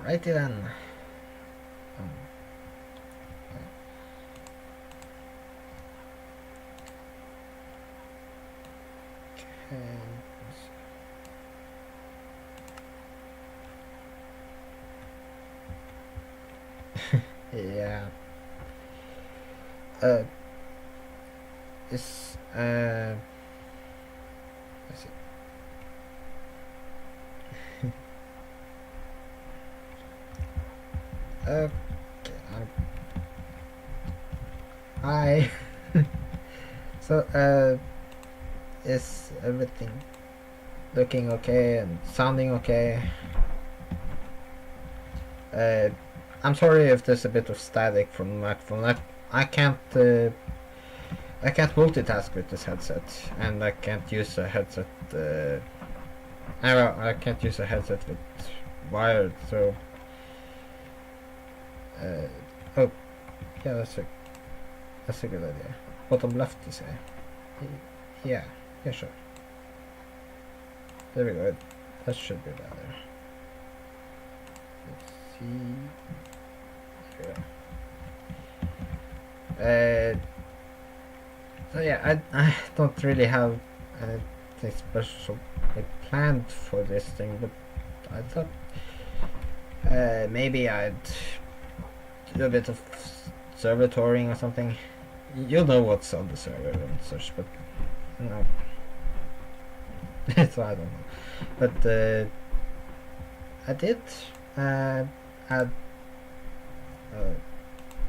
Righty then. Yeah. It's let's see. Okay. Hi. So is everything looking okay and sounding okay? I'm sorry if there's a bit of static from the microphone. I can't multitask with this headset, and I can't use a headset. I can't use a headset with wired. So, oh, yeah, that's a good idea. Bottom left, you say? Yeah, sure. There we go. That should be better. Let's see. So yeah, I don't really have anything special planned for this thing, but I thought maybe I'd do a bit of server touring or something. You'll know what's on the server and such, but no. So I don't know. But I did add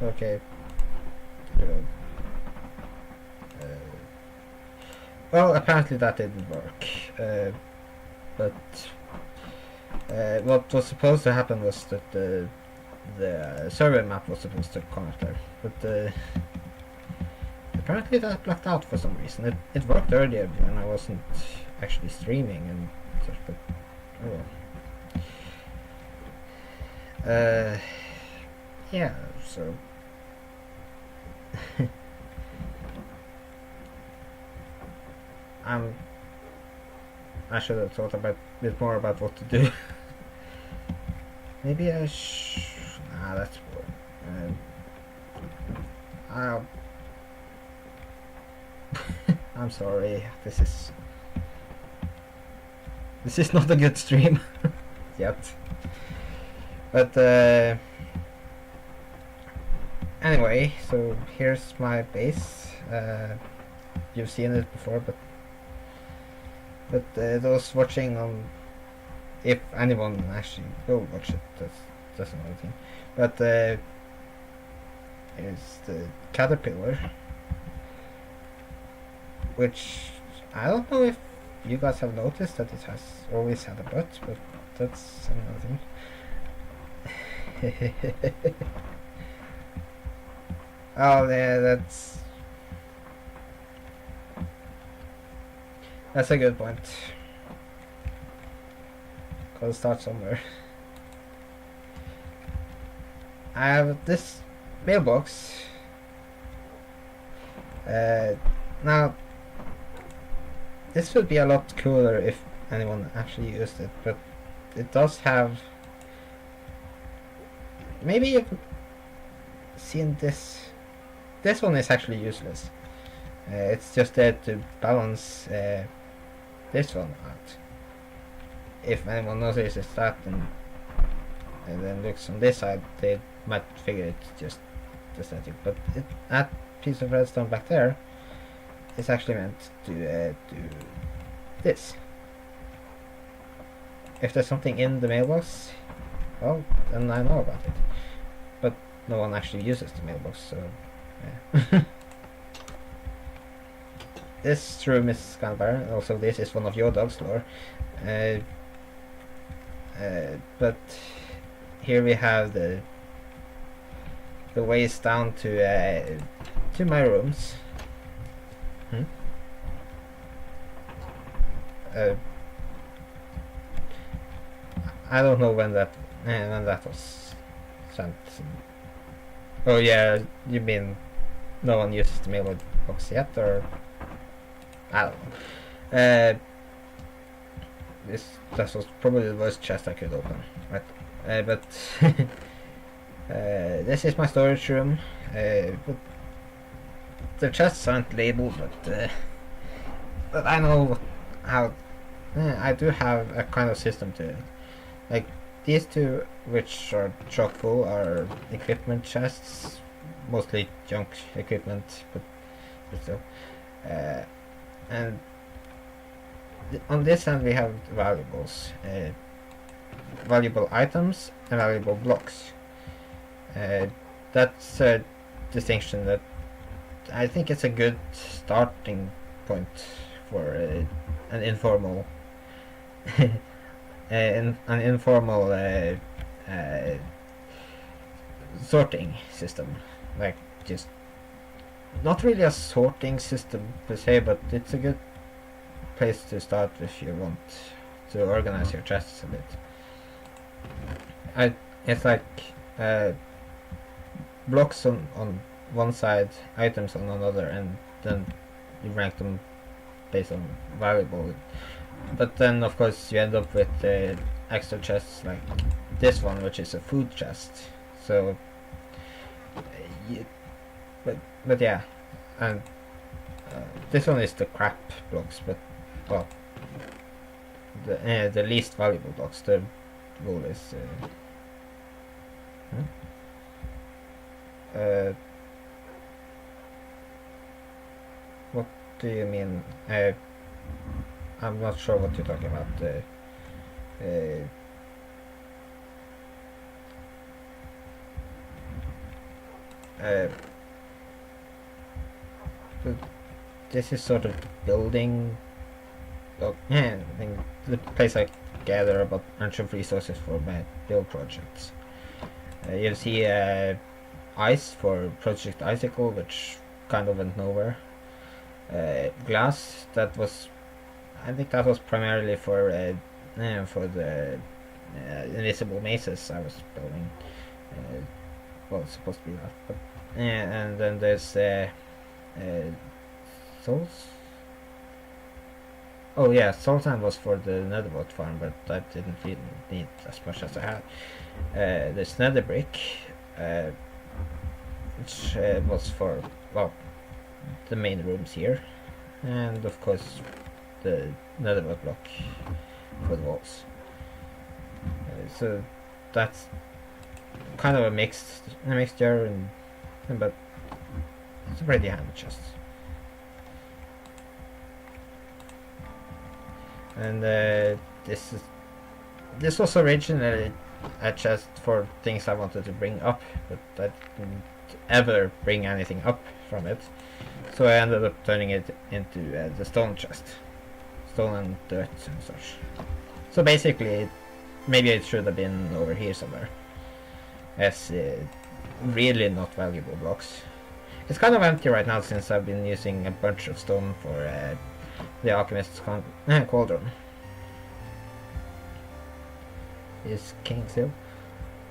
okay. Well, apparently that didn't work. But what was supposed to happen was that the server map was supposed to come up there, but apparently that blacked out for some reason. It worked earlier when I wasn't actually streaming and such, but oh well. Yeah, so I should have thought a bit more about what to do. Maybe I nah, that's boring. I'm sorry. This is not a good stream yet. But anyway, so here's my base. You've seen it before, but those watching on, if anyone actually will watch it, that's another thing. But here's the caterpillar, which I don't know if you guys have noticed that it has always had a butt, but that's another thing. Oh yeah, that's a good point. Gotta start somewhere. I have this mailbox. Now, this would be a lot cooler if anyone actually used it, but it does have. Maybe you've seen this. This one is actually useless. It's just there to balance this one out. If anyone notices that and then looks on this side, they might figure it's just static. But that piece of redstone back there is actually meant to do this. If there's something in the mailbox, well, then I know about it. But no one actually uses the mailbox, so yeah. This room is kind of barren. Also, this is one of your dogs, Lore. But here we have the ways down to my rooms. I don't know when that was sent. Oh yeah, you mean no one uses the mailbox yet, or I don't know. That was probably the worst chest I could open, right? but this is my storage room. But the chests aren't labeled, but I know how. I do have a kind of system to it. Like these two, which are chock full, are equipment chests, mostly junk equipment, but still. And on this end we have valuables, valuable items and valuable blocks. That's a distinction that I think it's a good starting point for an informal an informal sorting system. Like, just not really a sorting system per se, but it's a good place to start if you want to organize your chests a bit. It's like blocks on one side, items on another, and then you rank them based on valuable. But then of course you end up with extra chests like this one, which is a food chest. So but yeah, and this one is the crap blocks, but well, the least valuable blocks. The rule is what do you mean? I'm not sure what you're talking about. This is sort of building. I think the place I gather a bunch of resources for my build projects. You'll see ice for Project Icicle, which kind of went nowhere. Glass, that was, I think that was primarily for the invisible mazes I was building. Well, it's supposed to be that, but and then there's souls. Oh yeah, soul sand was for the netherwort farm, but I didn't really need as much as I had. There's nether brick, which was for, well, the main rooms here, and of course the netherwort block for the walls. So that's kind of a mixture, but it's a pretty handy chest. And this was originally a chest for things I wanted to bring up, but I didn't ever bring anything up from it, so I ended up turning it into the stone chest, stone and dirt and such. So basically, maybe it should have been over here somewhere, as really not valuable blocks. It's kind of empty right now since I've been using a bunch of stone for the alchemist's cauldron. Is King's Hill,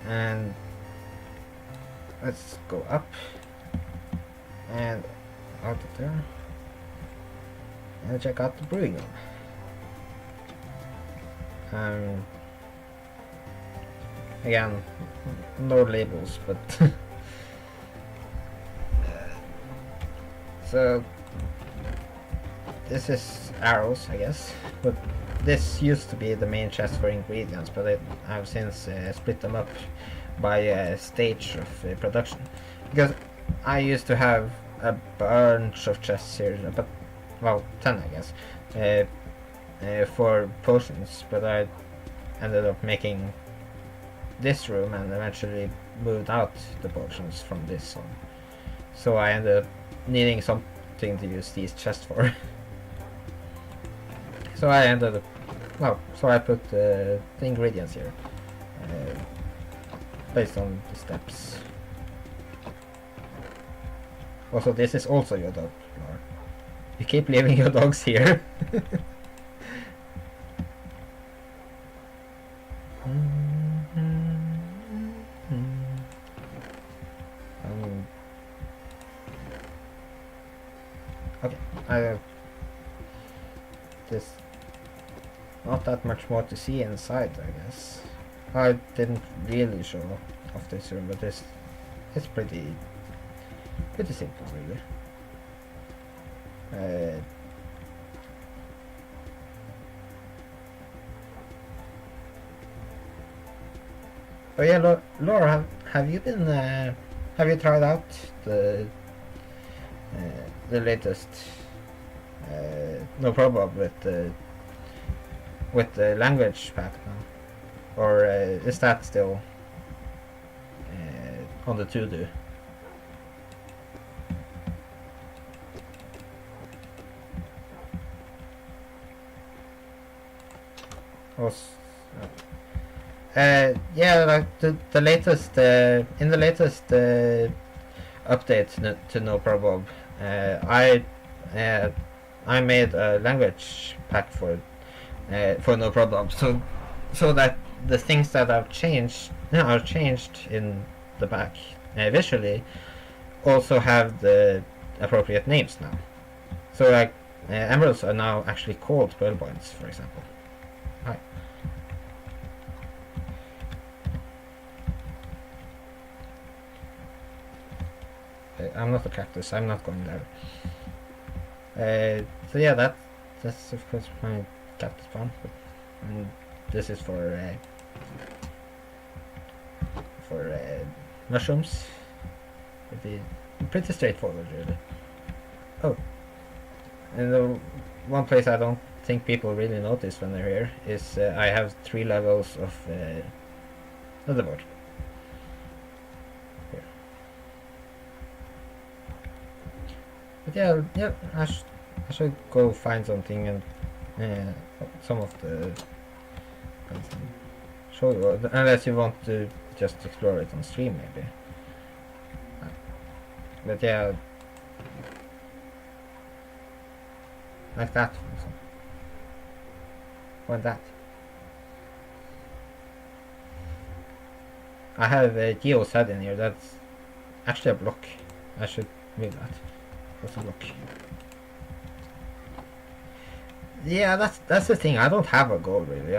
and let's go up and out of there and check out the brewing room. Again, no labels, but so this is arrows, I guess, but this used to be the main chest for ingredients, but I have since split them up by stage of production, because I used to have a bunch of chests here, but, well, 10 I guess, for potions, but I ended up making this room and eventually moved out the potions from this one, so I ended up needing something to use these chests for. So I ended up, so I put the ingredients here, based on the steps. Also, this is also your dog, Laura. You keep leaving your dogs here. Okay, I have this. Not that much more to see inside, I guess. I didn't really show off this room, but it's pretty simple, really. Oh yeah, Laura, have you been have you tried out the latest no problem with the language pack now, or is that still on the to-do? Yeah, like the latest in the latest update to No Problem, uh, I made a language pack for No Problem, so that the things that I've changed are changed in the pack visually also have the appropriate names now. So like emeralds are now actually called pearl points, for example. Hi. I'm not a cactus. I'm not going there. So yeah, that's of course my cactus farm. And this is for mushrooms. It'd be pretty straightforward, really. Oh, and the one place I don't think people really notice when they're here is I have 3 levels of leaderboard. Here. But yeah, I should go find something and some of the show you, unless you want to just explore it on stream, maybe. But yeah, like that. What that? I have a geosad in here. That's actually a block. I should move that. What's a block? Yeah, that's the thing. I don't have a goal really.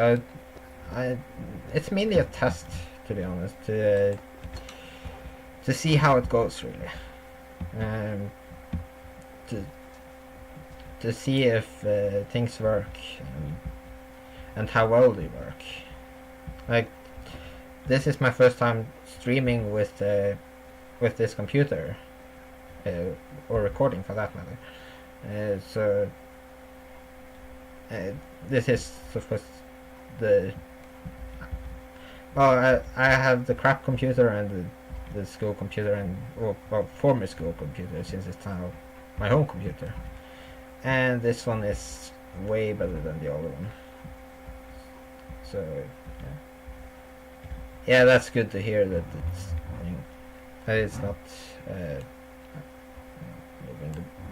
It's mainly a test, to be honest, to see how it goes really. To see if things work and how well they work. Like, this is my first time streaming with this computer, or recording for that matter. So this is of course the I have the crap computer and the school computer and well, former school computer, since it's now my home computer, and this one is way better than the other one. So yeah, that's good to hear that it's not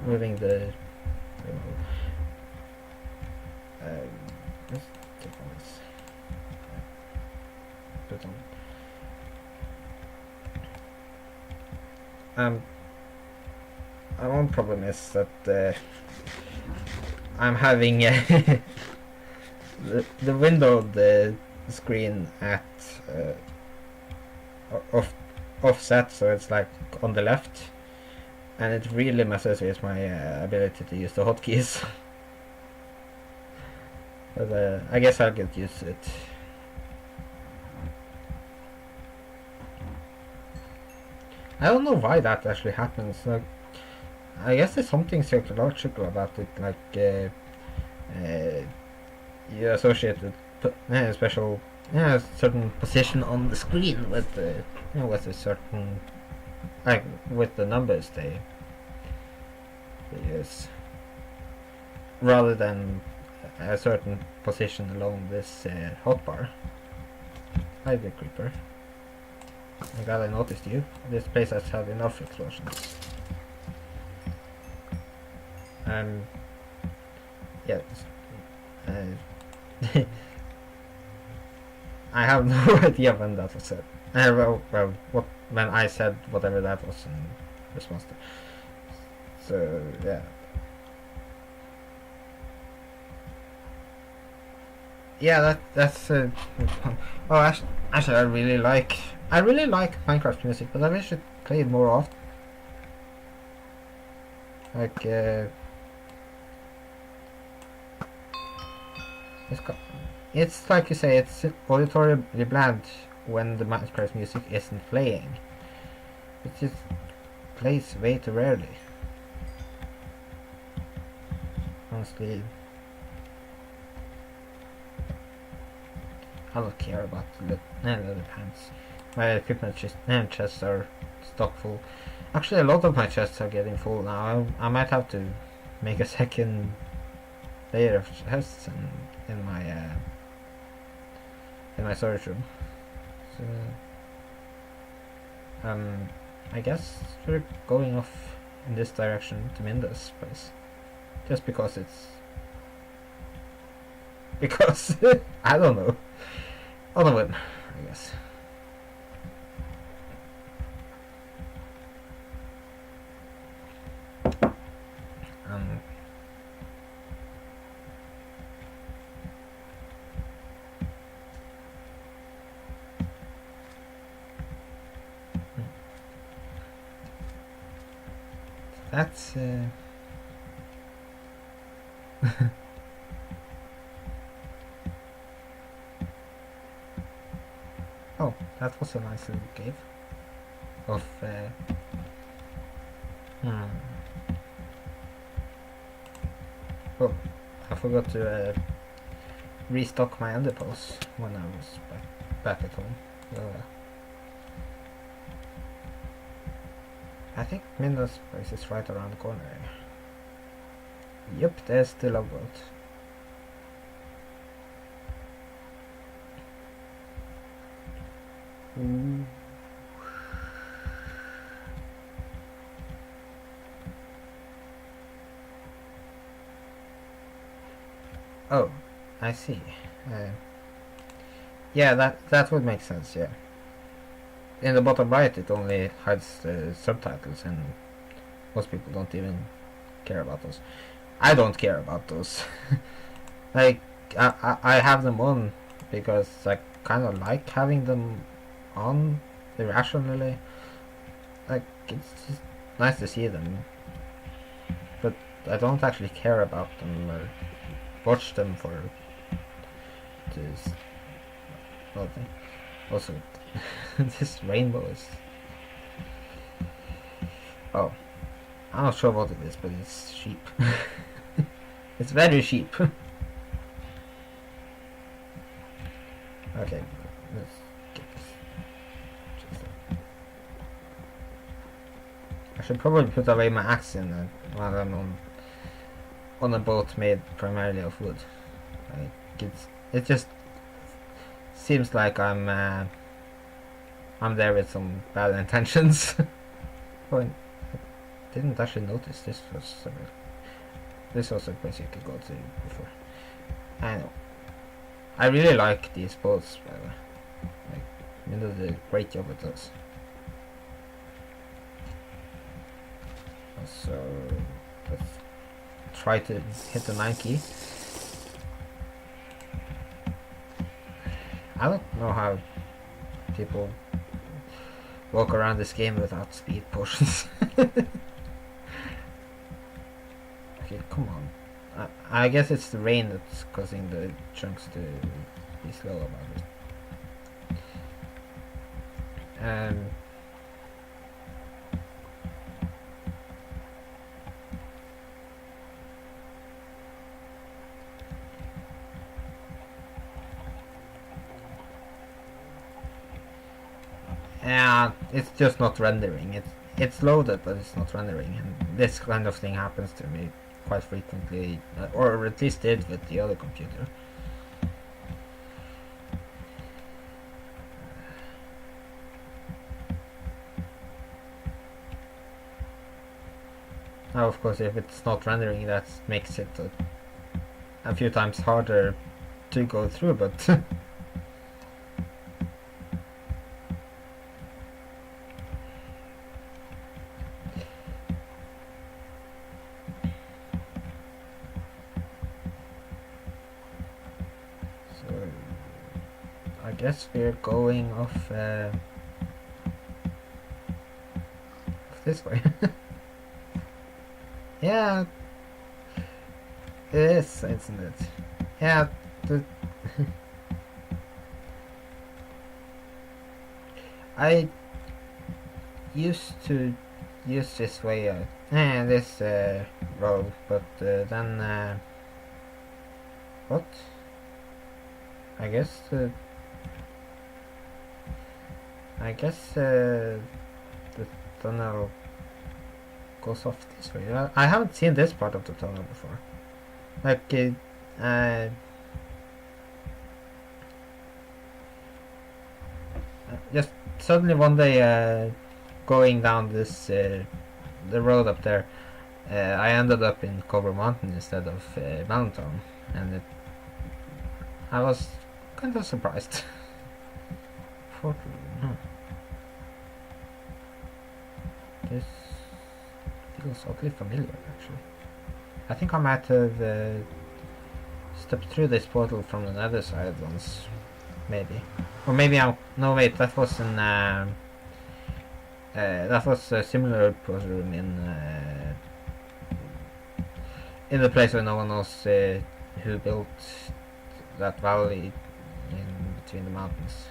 moving the let's take on this. Put on. One problem is that I'm having the window of the screen at offset, so it's like on the left, and it really messes with my ability to use the hotkeys. But I guess I'll get used to it. I don't know why that actually happens. Like, I guess there's something psychological about it. Like you associate a special, certain position on the screen with with a certain, like, with the numbers they use, rather than a certain position along this hotbar. Hi, the creeper. I'm glad I noticed you. This place has had enough explosions. Yeah. I have no idea when that was said. When I said whatever that was in response to. So yeah. yeah, that's oh, actually, I really like Minecraft music, but I wish it played more often. Like, it's it's like you say, it's auditorily bland when the Minecraft music isn't playing. It just plays way too rarely. Honestly, I don't care about the leather pants. My equipment chests are stock full. Actually, a lot of my chests are getting full now. I might have to make a second layer of chests in my storage room. So, I guess we're going off in this direction to Minda's place, just because because I don't know, on a whim, I guess. Um, that's oh, that was a nice little cave of hmm. Oh, I forgot to restock my underpose when I was back at home. I think Minda's place is right around the corner. Yep, there's the logboat. Ooh. Oh, I see. Yeah, that would make sense. Yeah. In the bottom right, it only hides the subtitles, and most people don't even care about those. I don't care about those. Like, I have them on because I kind of like having them on irrationally. Like, it's just nice to see them, but I don't actually care about them or watch them for this. Nothing. Also, this rainbow is. Oh, I'm not sure what it is, but it's sheep. It's very sheep. Okay, let's get this. I should probably put away my axe in while I'm on a boat made primarily of wood. Like it just seems like I'm there with some bad intentions. Oh, I didn't actually notice this was a place you could go to before. I know. I really like these boats, by the way. Like, Minda did a great job with those. So, let's try to hit the 9 key. I don't know how people walk around this game without speed potions. Okay, come on. I guess it's the rain that's causing the chunks to be slow about it. Yeah, it's just not rendering. It's loaded, but it's not rendering, and this kind of thing happens to me quite frequently, or at least did with the other computer. Now, of course, if it's not rendering, that makes it a few times harder to go through, but so guess we're going off this way. Yeah, it is, isn't it? Yeah, I used to use this way, this road, but then what? I guess the tunnel goes off this way. I haven't seen this part of the tunnel before. Like just suddenly one day going down this the road up there, I ended up in Cobra Mountain instead of Mountain, and I was kind of surprised. This feels oddly familiar, actually. I think I might have stepped through this portal from the other side once, maybe. Or maybe no, wait, that was that was a similar portal room in the place where no one knows who built that valley in between the mountains.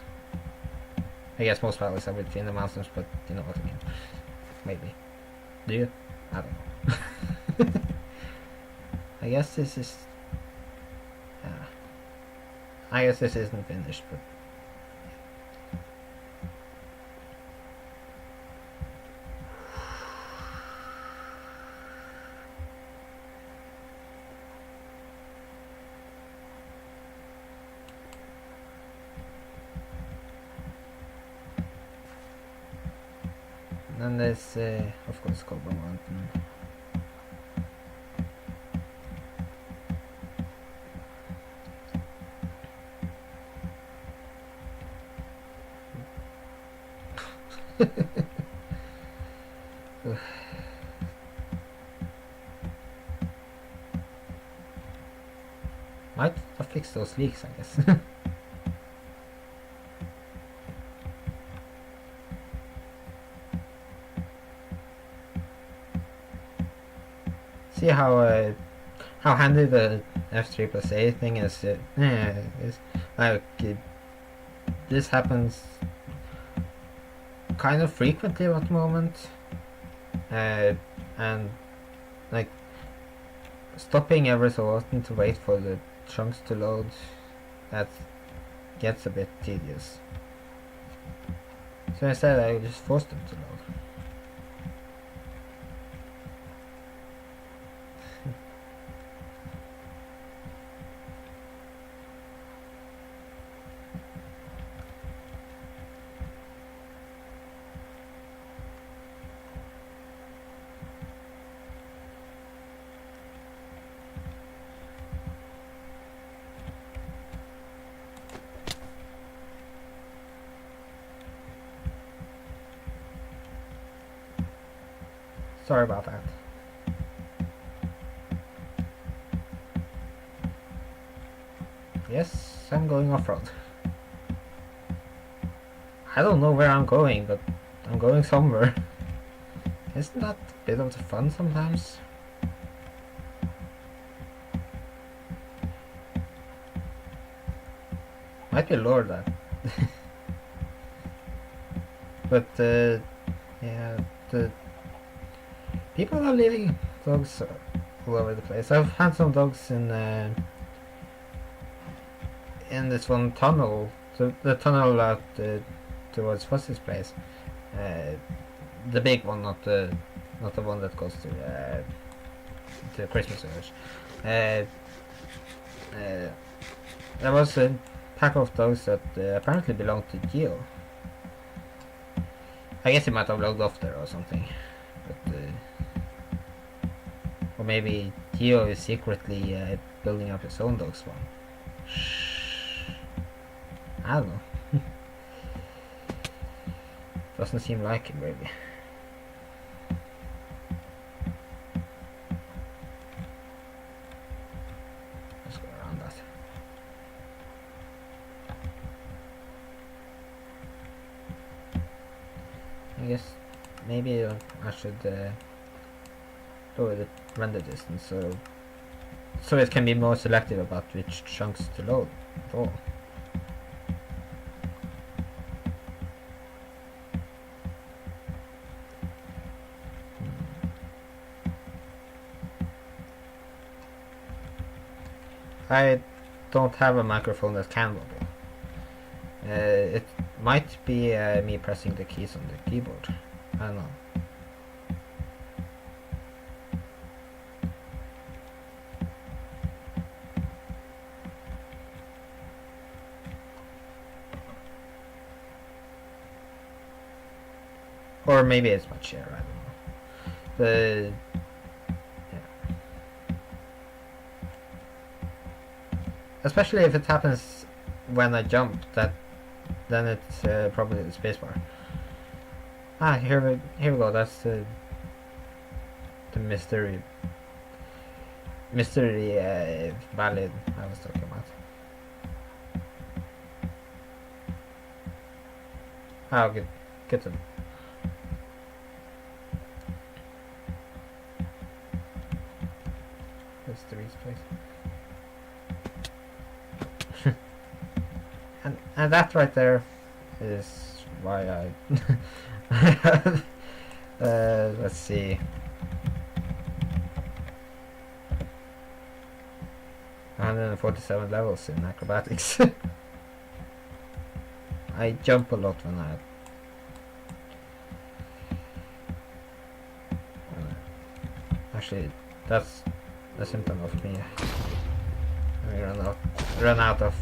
I guess most valleys are between the mountains, but you know what I mean. Maybe. Do you? I don't know. I guess this is... I guess this isn't finished, but... And then there's, of course, Cobra Mountain. Might have fixed those leaks, I guess. See how handy the F3+A thing is. It's like this happens kind of frequently at the moment, and like stopping every so often to wait for the chunks to load, that gets a bit tedious. So instead I just force them to load. Sorry about that. Yes, I'm going off-road. I don't know where I'm going, but I'm going somewhere. Isn't that a bit of the fun sometimes? Might be lore that. But yeah, the people are leaving dogs all over the place. I've had some dogs in this one tunnel, the tunnel out towards Fuzzy's place. The big one, not the one that goes to Christmas Village. There was a pack of dogs that apparently belonged to Geo. I guess he might have logged off there or something, but or maybe Geo is secretly building up his own dog spawn. I don't know. Doesn't seem like him, really. Let's go around that. guess maybe I should lower the render distance so it can be more selective about which chunks to load for. I don't have a microphone that can wobble. It might be me pressing the keys on the keyboard. I don't know. Or maybe it's my chair, I don't know. Especially if it happens when I jump, then it's probably the spacebar. Here we go. That's the mystery valid I was talking about. I'll get to them. That's the place. And that right there is why I let's see, 147 levels in acrobatics. I jump a lot when I actually that's a symptom of me. I run out of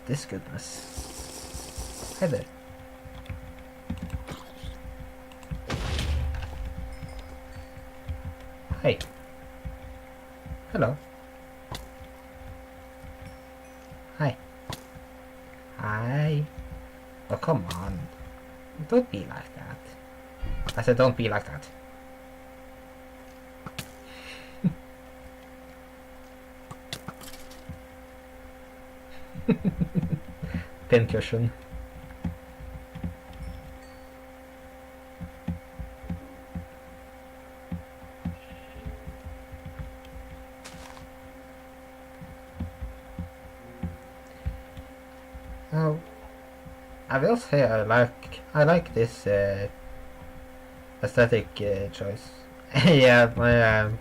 this goodness. Hi there. Hey. Hello. Hi. Hi. Oh, come on. Don't be like that. I said don't be like that. Pincushion. Oh, I will say I like this aesthetic choice. Yeah,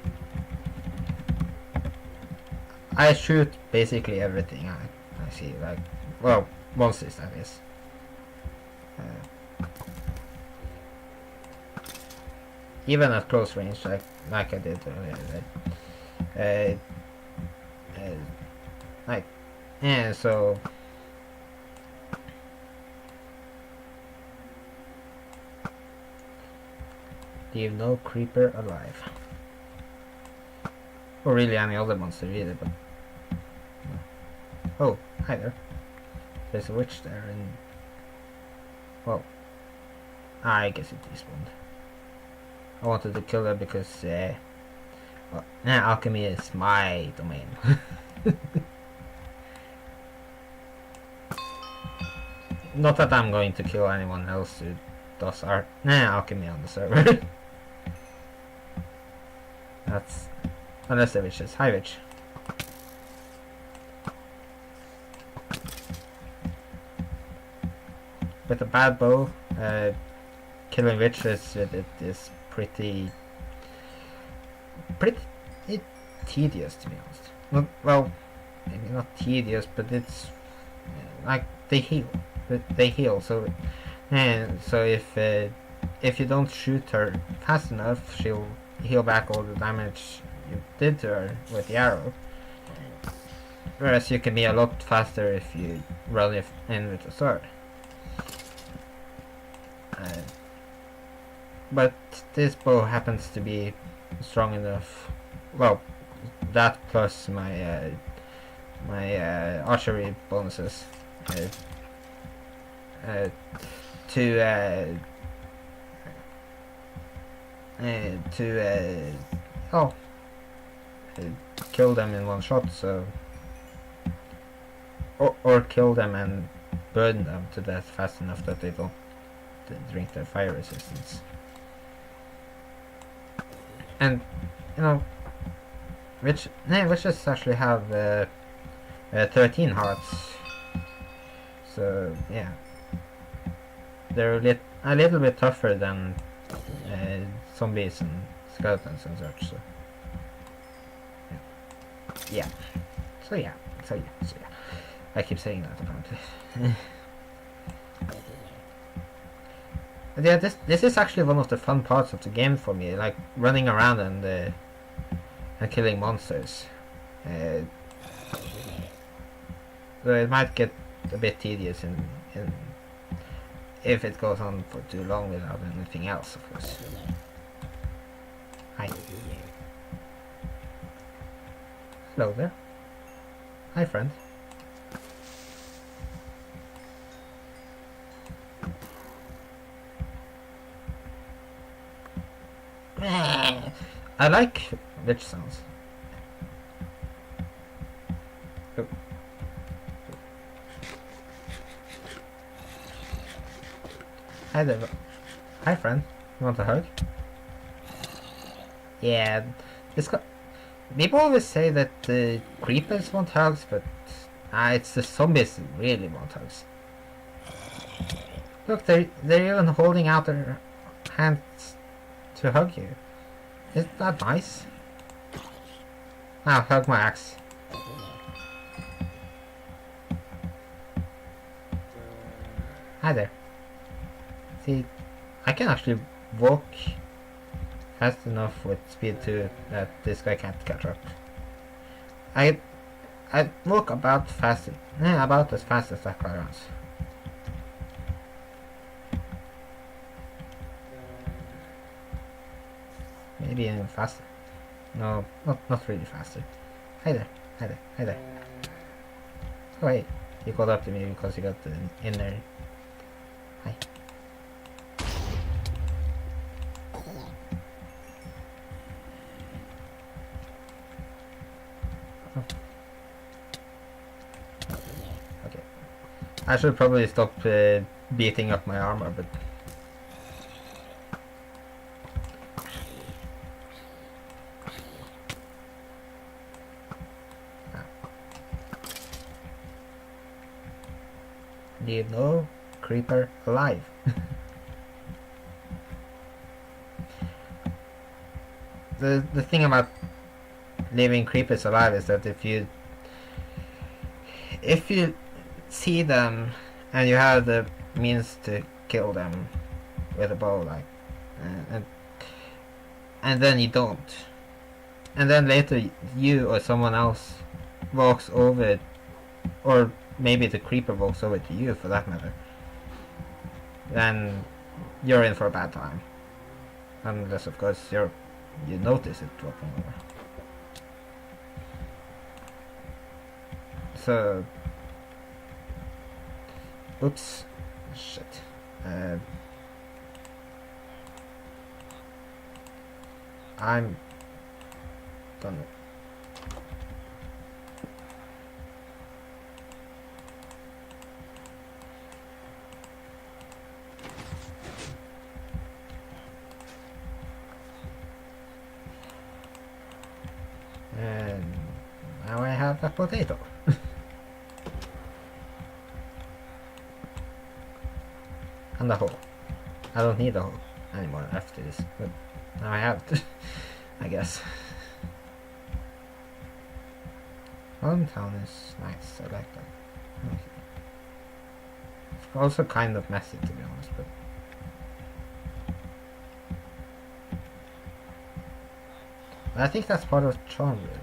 I shoot basically everything I see, like, well, monsters that is. Even at close range, like I did earlier. Like, yeah, so leave no creeper alive, or really any other monster either. But oh, hi there. There's a witch there, and well, I guess it despawned. I wanted to kill her because well, alchemy is my domain. Not that I'm going to kill anyone else who does alchemy on the server. That's unless the witch is. Hi, witch. With a bad bow, killing witches with it is pretty tedious, to be honest. Well, maybe not tedious, but it's like they heal. So, so if you don't shoot her fast enough, she'll heal back all the damage you did to her with the arrow. Whereas you can be a lot faster if you run in with a sword. But this bow happens to be strong enough. Well, that plus my archery bonuses to kill them in one shot. So or kill them and burn them to death fast enough that they don't drink their fire resistance. And you know, witches actually have 13 hearts. So yeah, they're a little bit tougher than zombies and skeletons and such. So yeah. So yeah. I keep saying that apparently. Yeah, this is actually one of the fun parts of the game for me, like running around and killing monsters. So it might get a bit tedious in if it goes on for too long without anything else, of course. Hi. Hello there. Hi, friend. I like witch sounds. Oh. Hi there. Hi, friend. You want a hug? Yeah, people always say that the creepers want hugs, but it's the zombies that really want hugs. Look, they're even holding out their hands to hug you. Isn't that nice? Now, hug my axe. Hi there. See, I can actually walk fast enough with speed 2 that this guy can't catch up. I walk about as fast as that guy runs. Maybe even faster. No, not really faster. Hi there. Oh wait, he caught up to me because he got in there. Hi. Okay. I should probably stop beating up my armor, but leave no creeper alive. The thing about leaving creepers alive is that if you see them and you have the means to kill them with a bow, like, and then you don't, and then later you or someone else walks over it, or maybe the creeper walks over to you for that matter, then you're in for a bad time. Unless of course you notice it walking over. So, oops, shit. I'm done. And now I have a potato. And a hole. I don't need a hole anymore after this, but now I have to, I guess. Hometown is nice, I like that. Okay. It's also kind of messy, to be honest, but I think that's part of the charm, really.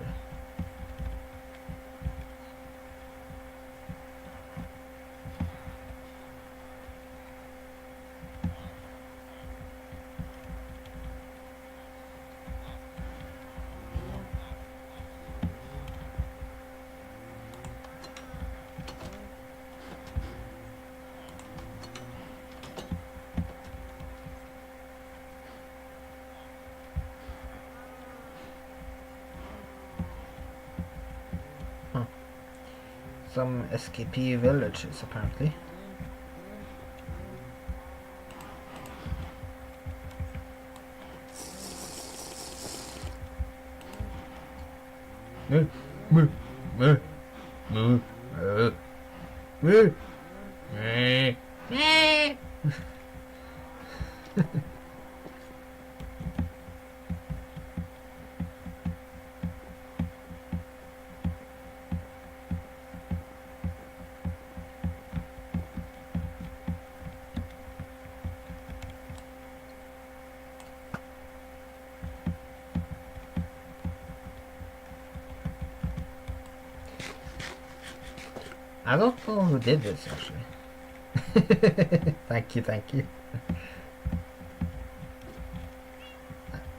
Some escapee villages, apparently. Moo, moo, moo, moo, moo, moo. I don't know who did this actually. Thank you, thank you.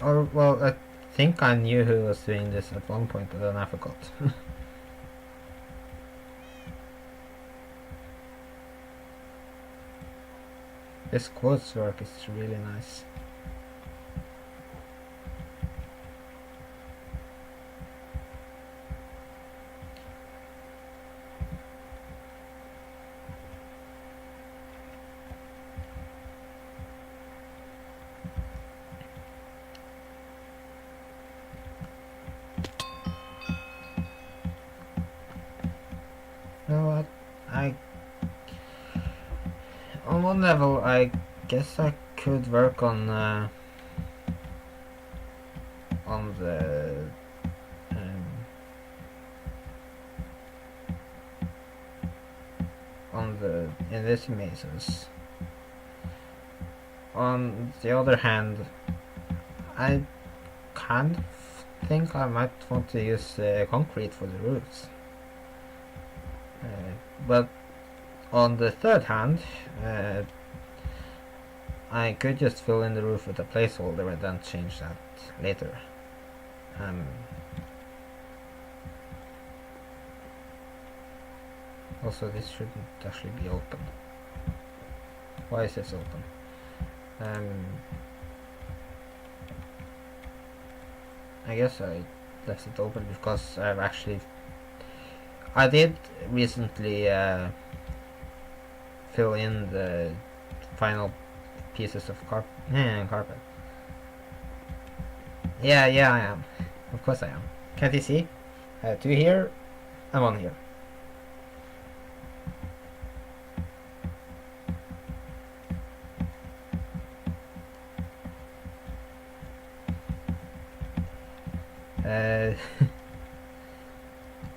Or, well, I think I knew who was doing this at one point, but then I forgot. This quartz work is really nice. You know what? On one level, I guess I could work on the in this mazes. On the other hand, I kind of think I might want to use concrete for the roofs. But on the third hand, I could just fill in the roof with a placeholder and then change that later. Also, this shouldn't actually be open. Why is this open? I guess I left it open because I did recently fill in the final pieces of carpet. Yeah, I am. Of course I am. Can't you see? I have two here and one here.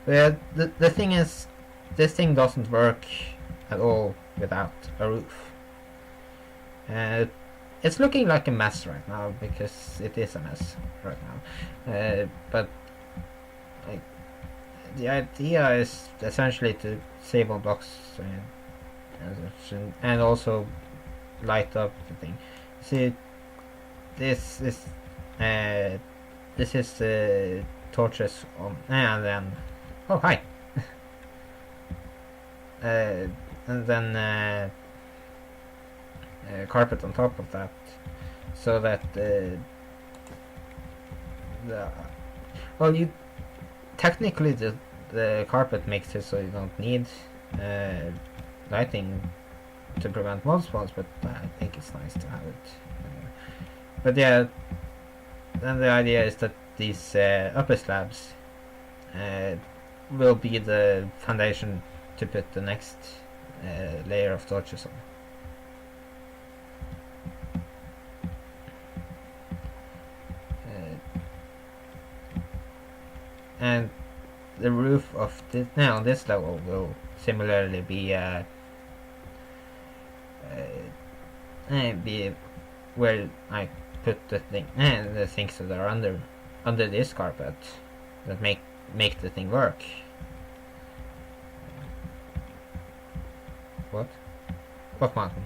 Yeah, the thing is, this thing doesn't work at all without a roof. It's looking like a mess right now because it is a mess right now. But like, the idea is essentially to save on blocks and also light up the thing. See, this is torches on, and then oh hi, and then carpet on top of that, so that you technically the carpet makes it so you don't need lighting to prevent mold spawns, but I think it's nice to have it. But yeah, then the idea is that these upper slabs will be the foundation to put the next layer of torches on. And the roof of this now on this level will similarly be where I put the things that are under this carpet that make the thing work. What mountain?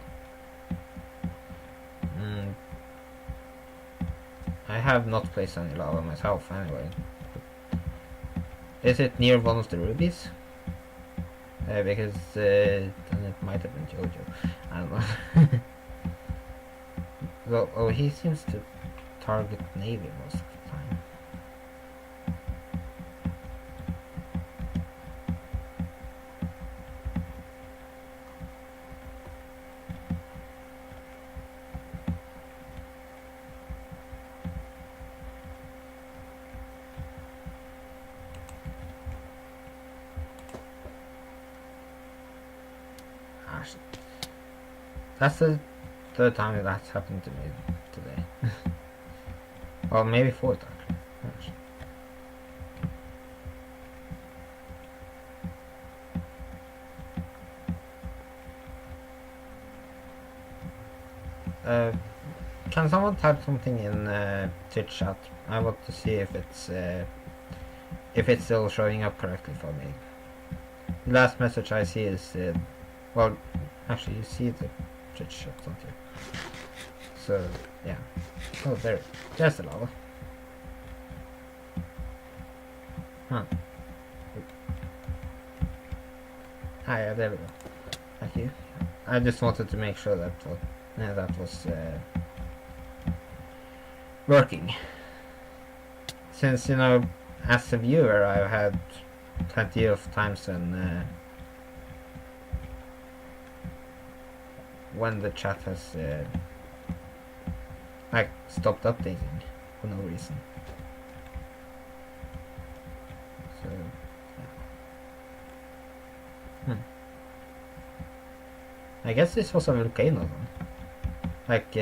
I have not placed any lava myself anyway. Is it near one of the rubies? Because then it might have been Jojo. I don't know. Well, oh, he seems to target navy most of the time. That's the third time that's happened to me today. Well, maybe fourth actually. Can someone type something in Twitch chat? I want to see if it's still showing up correctly for me. The last message I see is well, actually you see the Twitch chat, don't you? So yeah. Oh, there's the lava. Huh. Ah, yeah, there we go. Thank you. I just wanted to make sure that that was working. Since, you know, as a viewer, I've had plenty of times when the chat has like stopped updating for no reason. So yeah. I guess this was a volcano then. Like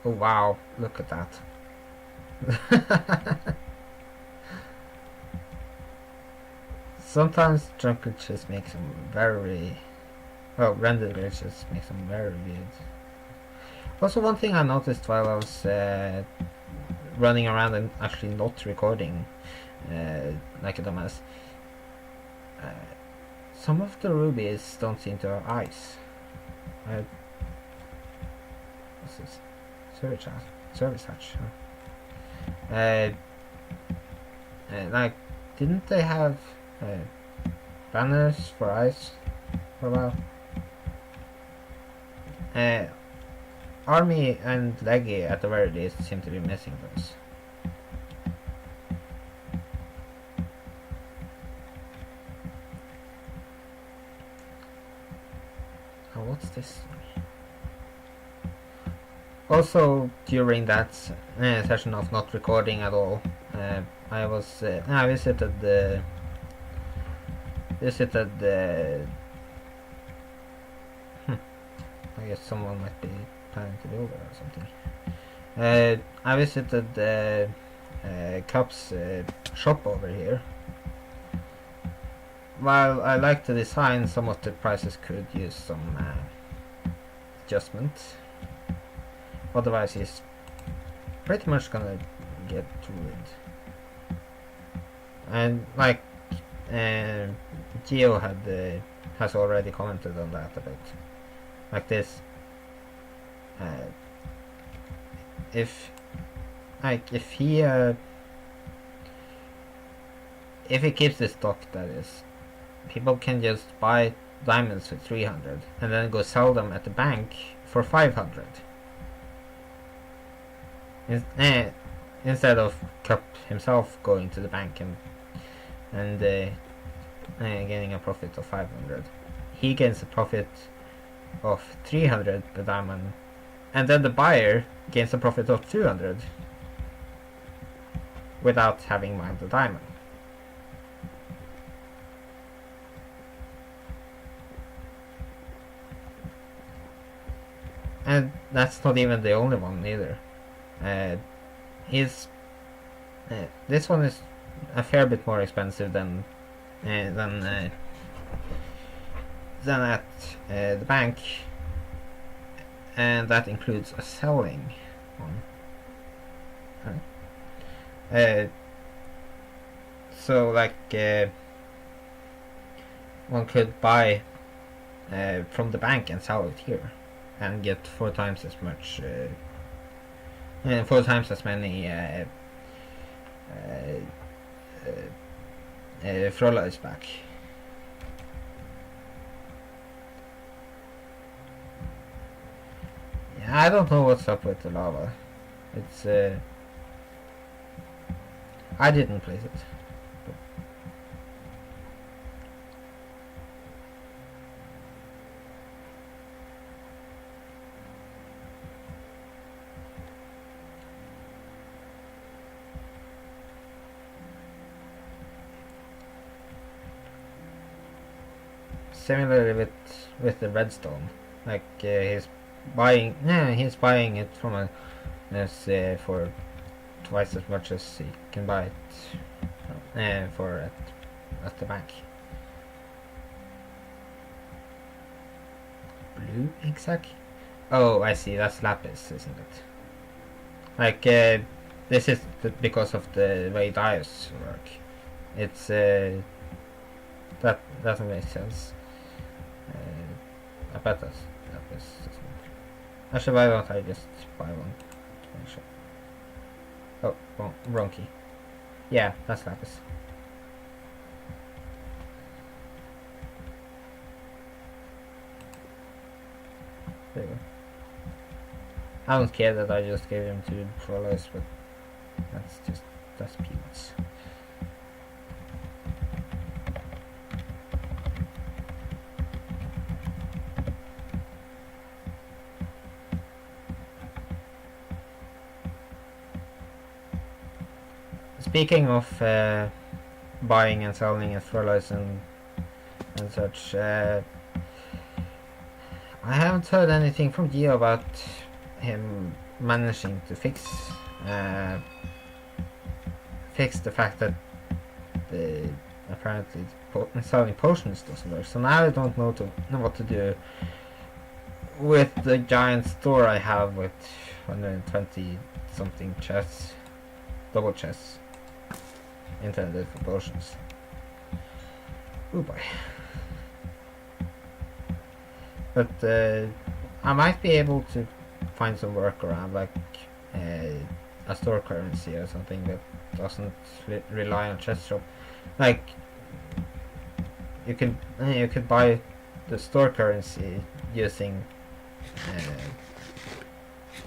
oh wow, look at that. Sometimes jump glitches make some very rendered glitches make some very weird. Also, one thing I noticed while I was running around and actually not recording like a dumbass, some of the rubies don't seem to have eyes. What's this? Service hatch. Huh? Like, didn't they have banners for eyes for a while? Army and Leggy at the very least seem to be missing those. Oh, what's this? Also, during that session of not recording at all, I visited the I guess someone might be planning to go there or something. I visited the Cup's shop over here. While I like the design, some of the prices could use some adjustment. Otherwise, he's pretty much gonna get ruined. And like Geo has already commented on that a bit. Like this, if he keeps this stock, that is, people can just buy diamonds for 300 and then go sell them at the bank for 500 instead of Cup himself going to the bank and getting a profit of 500. He gains a profit of 300 per diamond, and then the buyer gains a profit of 200 without having mined the diamond. And that's not even the only one either. This one is a fair bit more expensive than at the bank, and that includes a selling one. So like one could buy from the bank and sell it here and get 4 times as much 4 times as many Frollers back. Yeah, I don't know what's up with the lava. It's I didn't place it. similarly with the redstone. Like he's buying it from for twice as much as he can buy it for at the bank. Blue exact? Oh, I see. That's lapis, isn't it? Like this is because of the way diodes work. It's that doesn't make sense. I bet that's lapis. Actually, why don't I just buy one? Oh, wrong key. Yeah, that's lapis. There you go. I don't care that I just gave him 2 crawlers, but that's peanuts. Speaking of buying and selling at furloughs and such, I haven't heard anything from Gio about him managing to fix the fact that apparently selling potions doesn't work. So now I don't know what to do with the giant store I have with 120 something chests, double chests intended for potions. Oh boy. But I might be able to find some workaround, like a store currency or something that doesn't rely on chest shop. Like you could buy the store currency using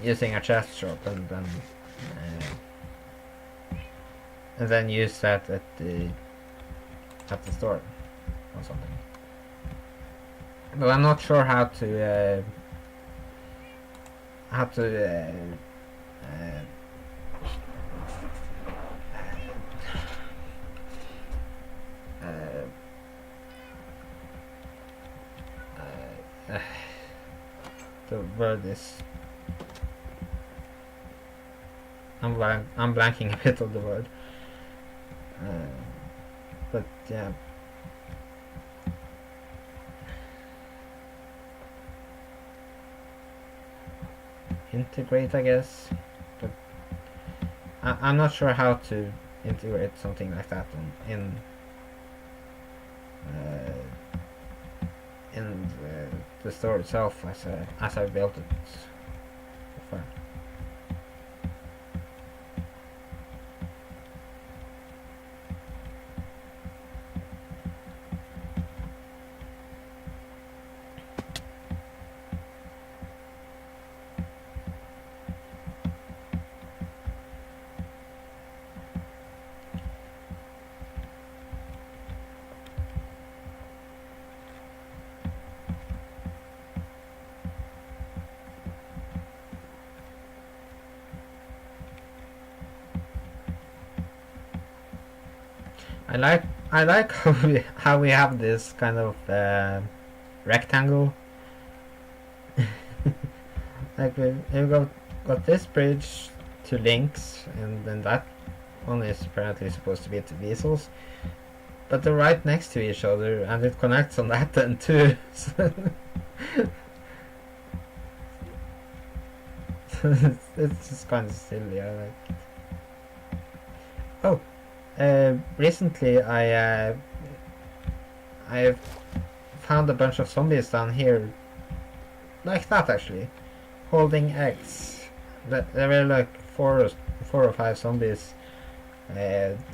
a chest shop and then use that at the store or something. But I'm not sure how to the word is I'm blanking a bit of the word, but yeah. Integrate, I guess, but I'm not sure how to integrate something like that in the store itself as I built it so far. I like how we have this kind of rectangle. Like we've got this bridge to links, and then that one is apparently supposed to be to diesels, but they're right next to each other, and it connects on that end too. It's just kind of silly. I like it. Oh. Recently I found a bunch of zombies down here, like that actually, holding eggs. There were like four or five zombies,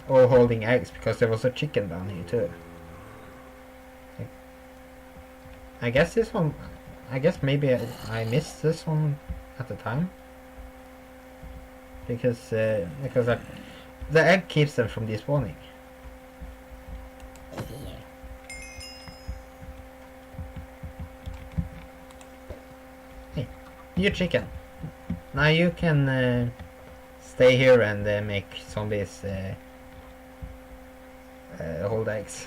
all holding eggs, because there was a chicken down here too. I guess this one, I guess maybe I missed this one at the time, because the egg keeps them from despawning. Hey, you chicken. Now you can stay here and make zombies hold eggs.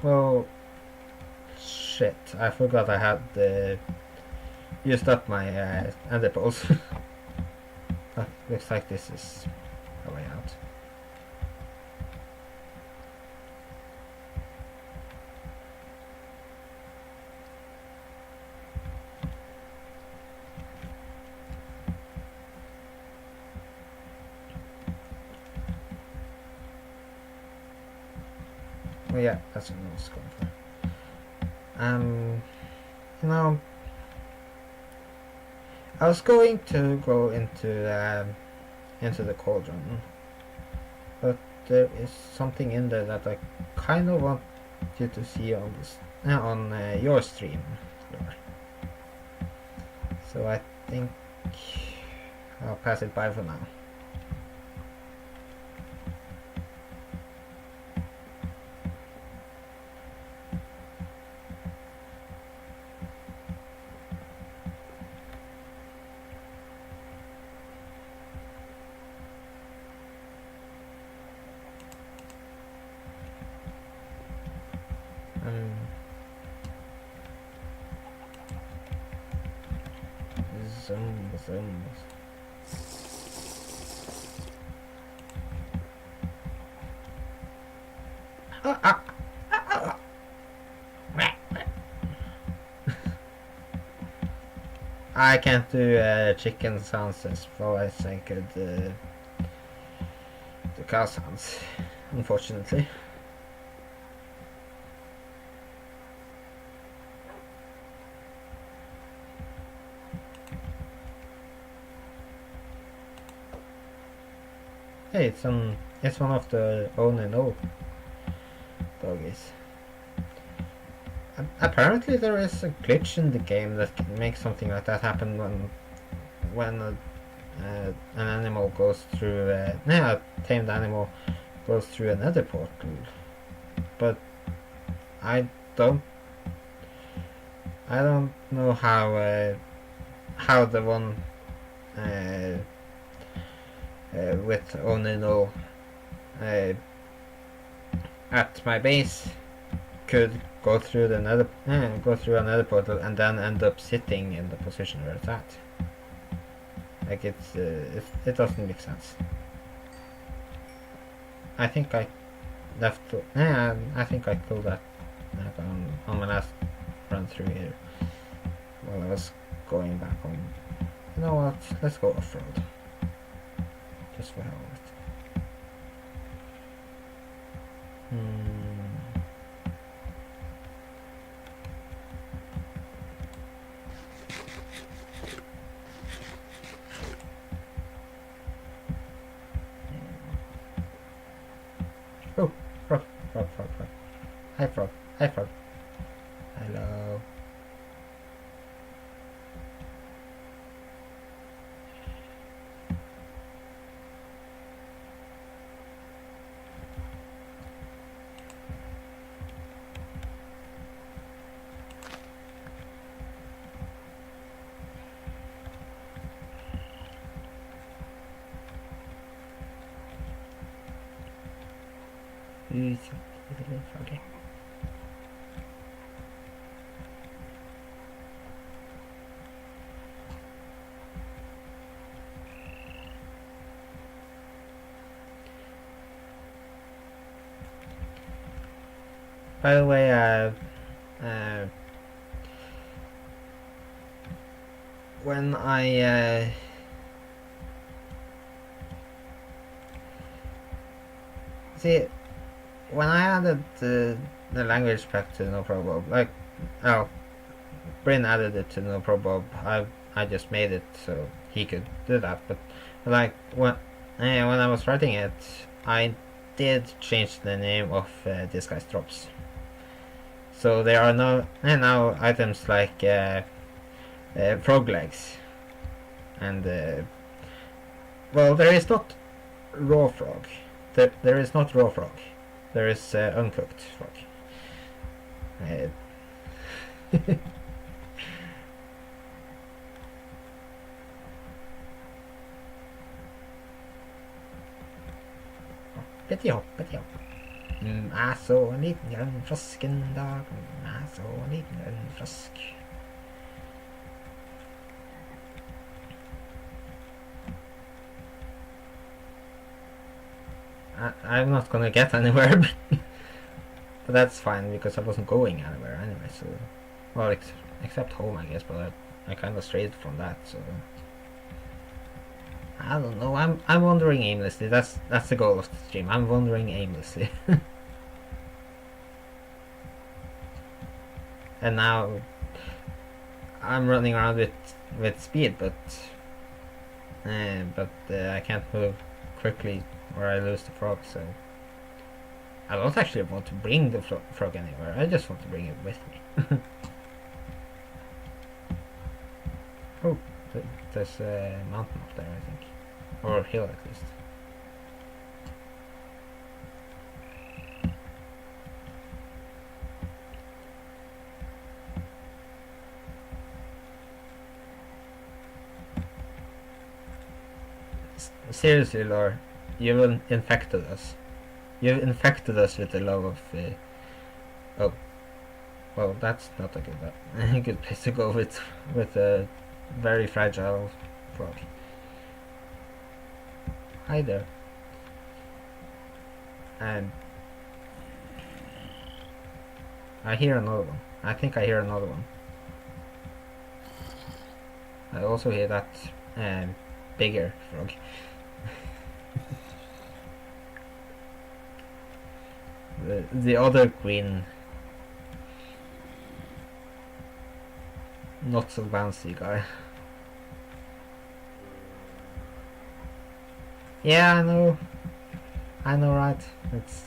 Oh, shit. I forgot I had used up my ender pearls. Looks like this is a way out. Oh yeah, that's what I was going for. You know, I was going to go into the cauldron, but there is something in there that I kind of want you to see on this on your stream, Laura. So I think I'll pass it by for now. Zoom. I can't do chicken sounds as well as I could the cow sounds, unfortunately. Hey, it's one of the own and old doggies. Apparently there is a glitch in the game that can make something like that happen when an animal goes through a tamed animal goes through another portal, but I don't know how the one with Onino at my base could go through another portal and then end up sitting in the position where it's at. Like it doesn't make sense. I think I left. I think I killed that on my last run through here while I was going back home. You know what? Let's go off road. Just for hell of it. Oh, frog. Hi, frog. Hello. Okay. By the way, when I see, when I added the language pack to No Probob, like, Bryn added it to No Probob, I just made it so he could do that. But like when I was writing it, I did change the name of this guy's drops. So there are now items like frog legs, and well, there is not raw frog. There is not raw frog. There is uncooked frog. Petty hop. Jeg så en liten grønn frosk en dag. Jeg så en liten grønn frosk. I'm not gonna get anywhere, but that's fine because I wasn't going anywhere anyway. So, well, except home, I guess. But I kind of strayed from that. So I don't know. I'm wandering aimlessly. That's the goal of the stream. I'm wandering aimlessly. And now I'm running around with speed, but I can't move quickly or I lose the frog. So I don't actually want to bring the frog anywhere. I just want to bring it with me. Oh, there's a mountain up there, I think, or a hill at least. Seriously, Lore, you've infected us. You've infected us with the love of. Oh, well, that's not a good good place to go with a very fragile frog. Hi there. And I hear another one. I think I hear another one. I also hear that bigger frog. The other green, not so bouncy guy. Yeah, I know, right? It's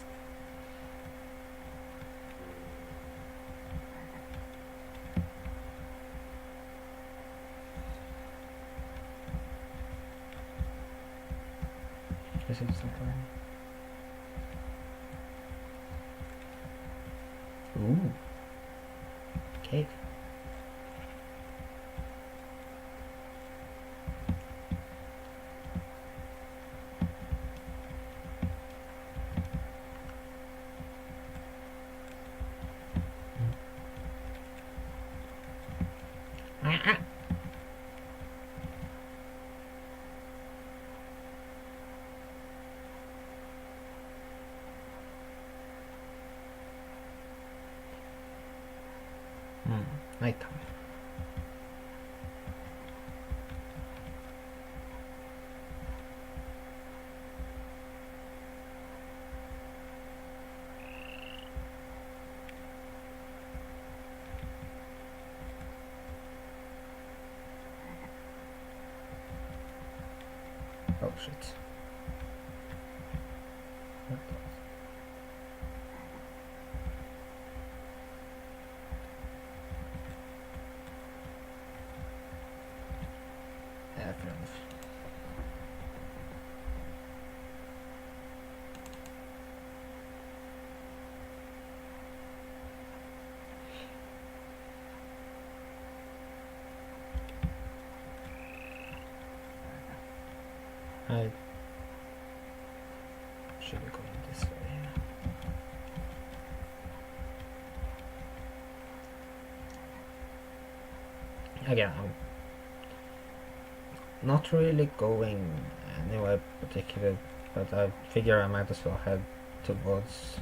is it something? Ooh, cave. Nighttime. Oh shit. Yeah, fair enough. I should be going this way. Again, I'm not really going anywhere particular, but I figure I might as well head towards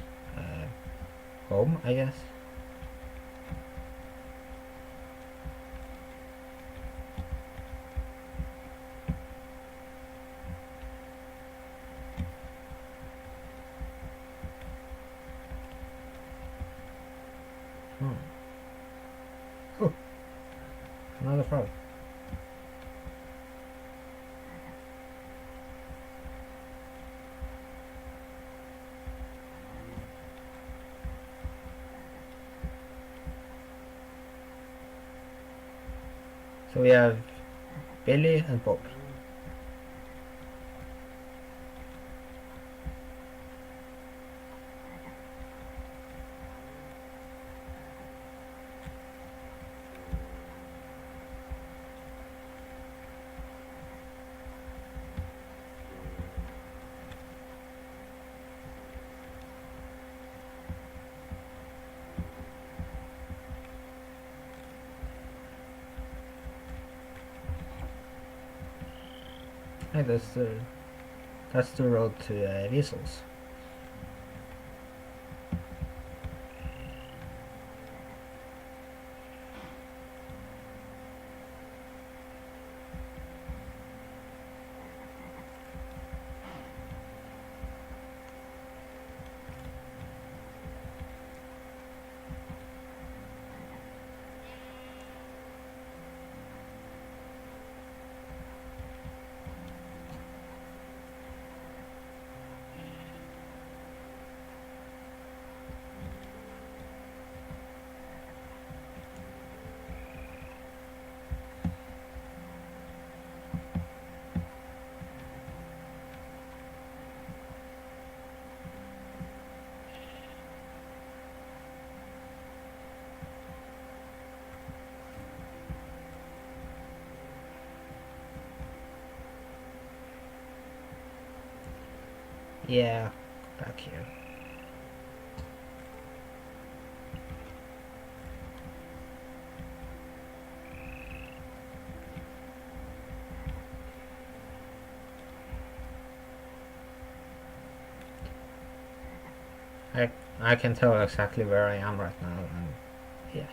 home, I guess. Oh, another frog. So we have Billy and Bob. Hey, that's the road to Wiesels. Yeah, back here. I can tell exactly where I am right now, and yeah.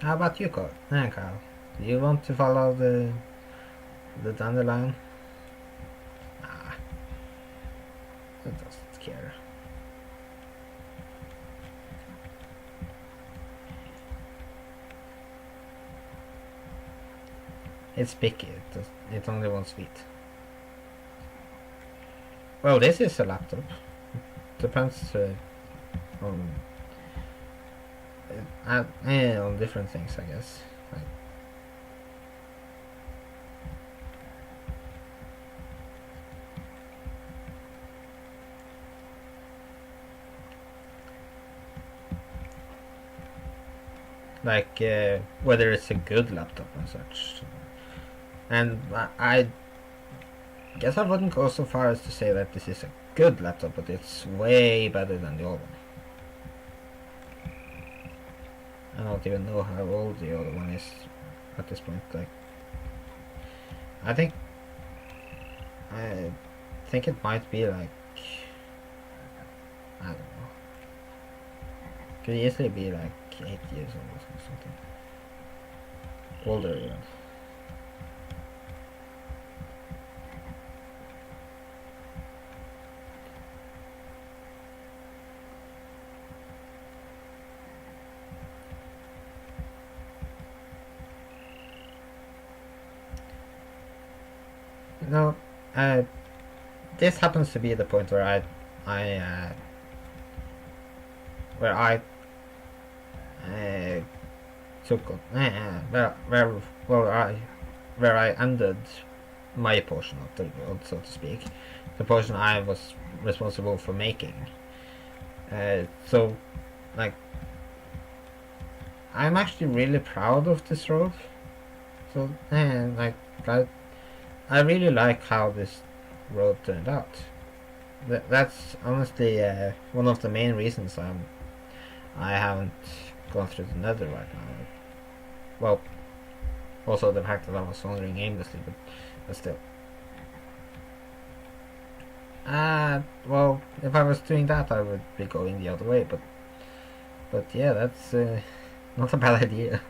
How about you, Kyle? Do you want to follow the dandelion? Ah, it doesn't care. It's picky. It only wants wheat. Well, this is a laptop. Depends on on different things, I guess. Like whether it's a good laptop and such. And I guess I wouldn't go so far as to say that this is a good laptop, but it's way better than the old one. I don't even know how old the other one is at this point. Like, I think I think it might be like, I don't know. Could easily be like 8 years old or something. Older even. No, this happens to be the point where I where I took where I ended my portion of the road, so to speak, the portion I was responsible for making. So, like, I'm actually really proud of this road. So, like, I really like how this road turned out. That's honestly one of the main reasons I haven't gone through the nether right now. Well, also the fact that I was wandering aimlessly, but still. Well, if I was doing that, I would be going the other way. But yeah, that's not a bad idea.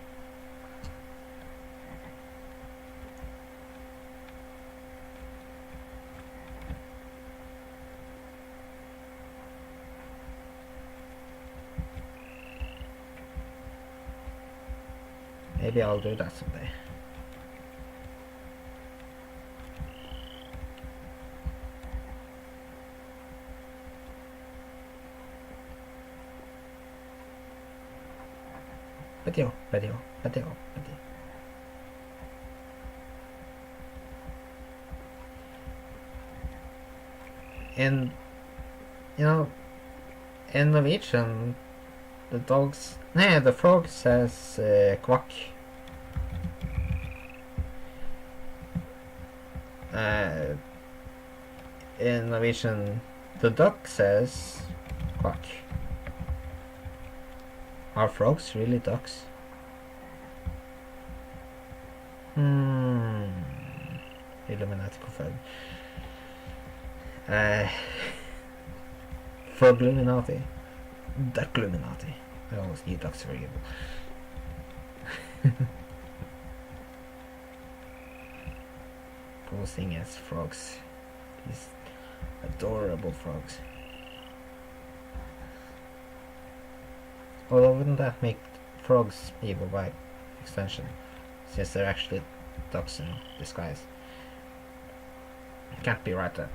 Maybe I'll do that someday. Patio. And you know, in Norwegian, the frog says quack. Uh, in Norwegian, the duck says quack. Are frogs really ducks? Illuminati confirmed. Frog Illuminati. Duck Illuminati. I always knew ducks were evil. Posing as frogs. These adorable frogs. Although wouldn't that make frogs evil by extension, since they're actually ducks in disguise? Can't be right there.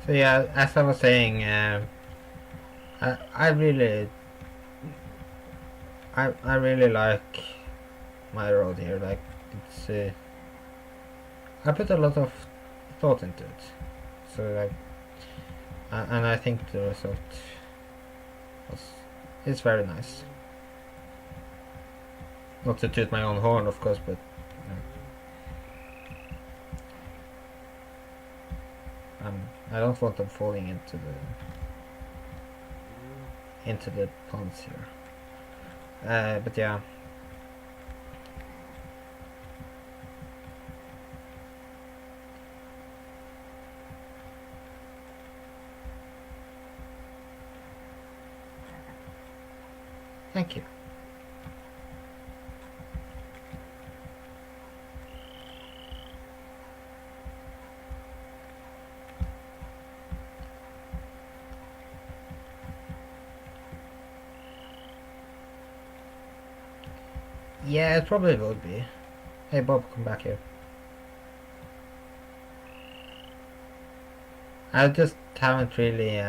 So yeah, as I was saying, I really like my road here. Like it's I put a lot of thought into it. So like, and I think the result is very nice. Not to toot my own horn, of course, but I don't want them falling into the ponds here. But yeah. Thank you. Yeah, it probably would be. Hey Bob, come back here. I just haven't really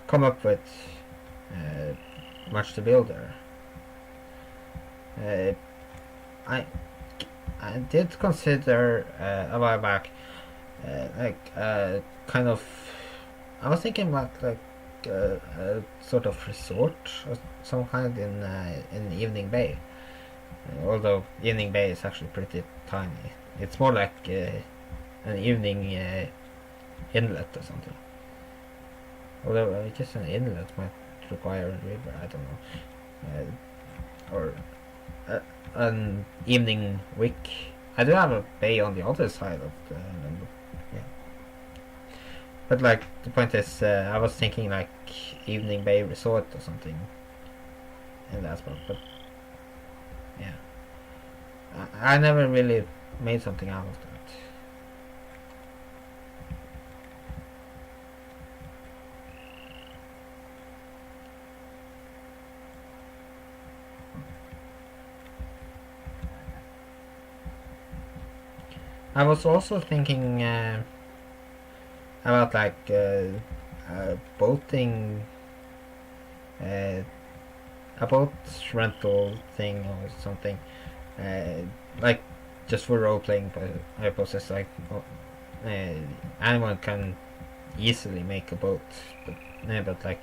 come up with much to build there. I did consider a while back, kind of. I was thinking about like a sort of resort of some kind in Evening Bay. Although Evening Bay is actually pretty tiny, it's more like an evening inlet or something. Although just an inlet might require a river, I don't know. Or an evening wick. I do have a bay on the other side of the island. Yeah. But like the point is, I was thinking like Evening Bay Resort or something in that spot. But yeah, I never really made something out of that. I was also thinking about like boating, a boat rental thing or something, like just for role playing purposes. Like anyone can easily make a boat, but like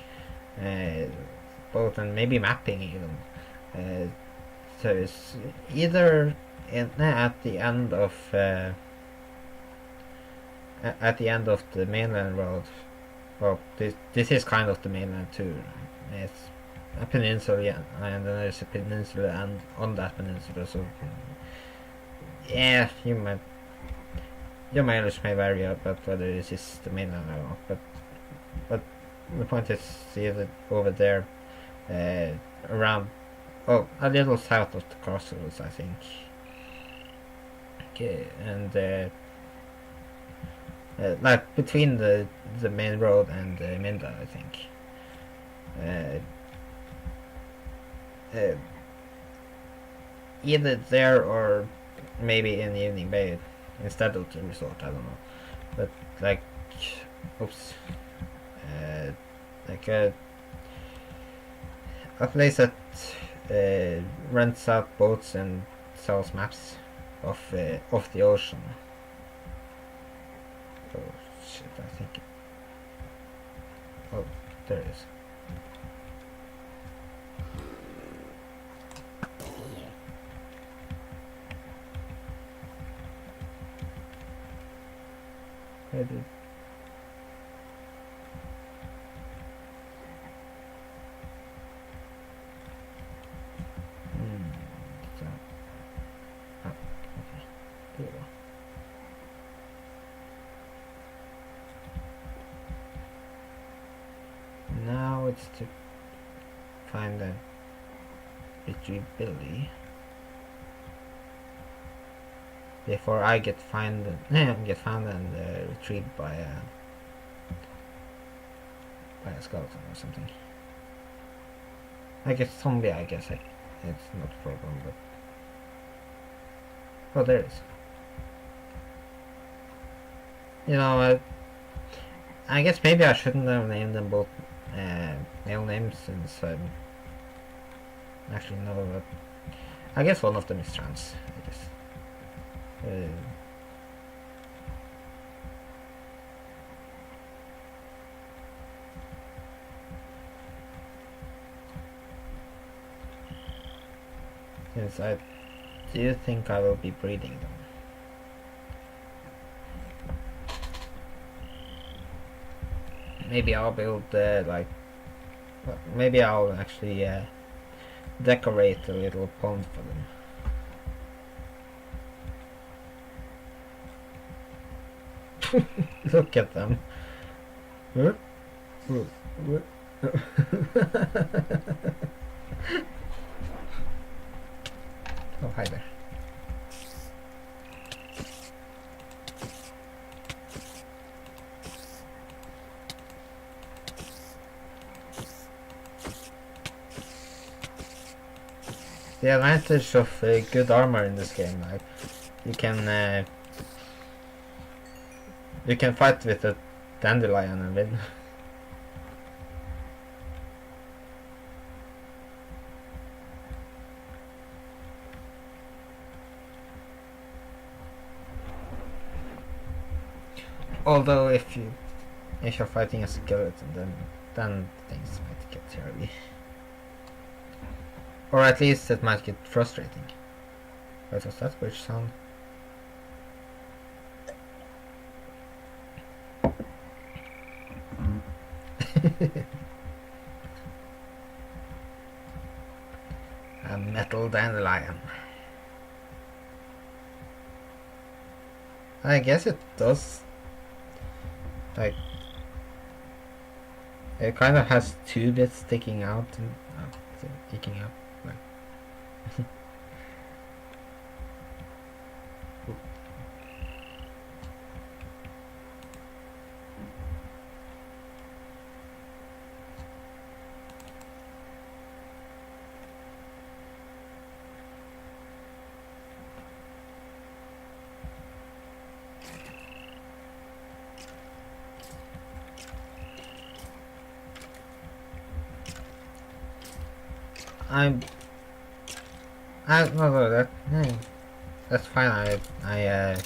boat and maybe mapping even. So it's either at the end of the mainland road. Well, this is kind of the mainland too. It's a peninsula, yeah, and then there's a peninsula and on that peninsula. So yeah, your mileage may vary about whether this is the mainland or not. But the point is, see that over there, around Oh, a little south of the castles, I think. Okay, and like between the main road and Minda, I think. Uh, uh, Either there or maybe in Evening Bay instead of the resort. I don't know, but like, oops, uh, like a place that rents out boats and sells maps of the ocean. Oh shit! I think. Oh, there it is. Where did? So, oh, okay. There you go. Now it's to find the retrieve Billy before I get found and retrieved by a skeleton or something. I guess zombie. I guess it's not a problem, but oh, there it is. You know, I guess maybe I shouldn't have named them both male names since actually no, but I guess one of them is trans. I guess. Yes, I do think I will be breeding them. Maybe I'll build maybe I'll actually decorate a little pond for them. Look at them. Huh? What? Oh, hi there. The advantage of good armor in this game, like you can fight with a dandelion and win. Although if you're fighting a skeleton, then things might get terribly, or at least it might get frustrating. What was that weird sound? A metal dandelion. I guess it does. Like, it kind of has two bits sticking out and sticking out. Like. That's fine. I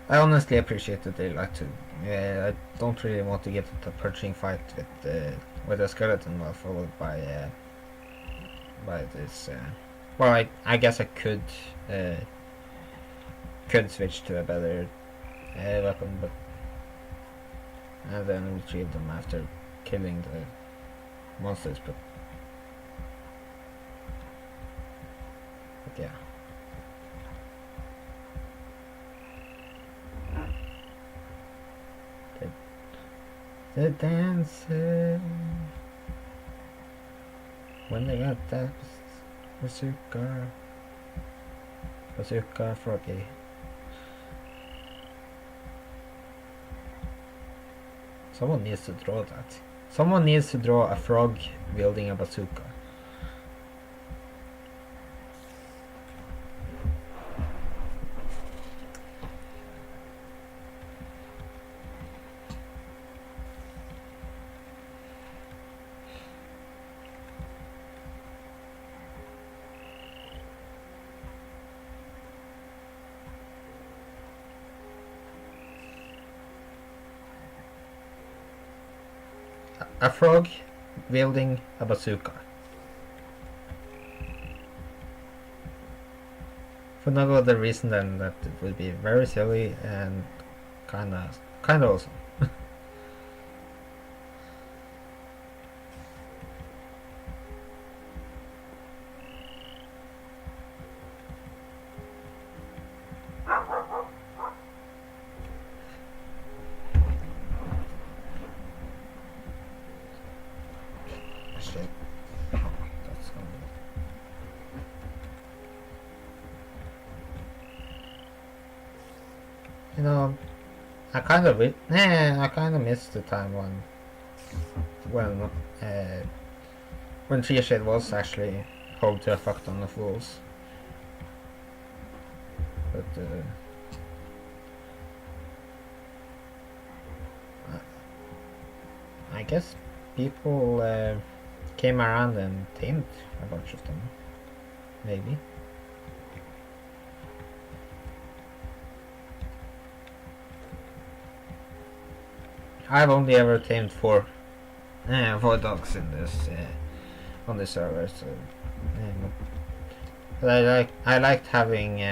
honestly appreciate that they like to. I don't really want to get into a purging fight with a skeleton while followed by this. Well, I guess I could switch to a better weapon, but and then retrieve them after killing the monsters. But yeah. The dancer when they got that Bazooka. Bazooka Froggy. Someone needs to draw that. Someone needs to draw a frog wielding a bazooka. A frog wielding a bazooka. For no other reason than that it would be very silly and kinda awesome. Shit. That's gonna be... You know, I kind of missed the time when Tree Shade was actually home to a fuck ton of fools. But I guess people came around and tamed a bunch of them, maybe. I've only ever tamed four dogs in this on this server, so but I liked having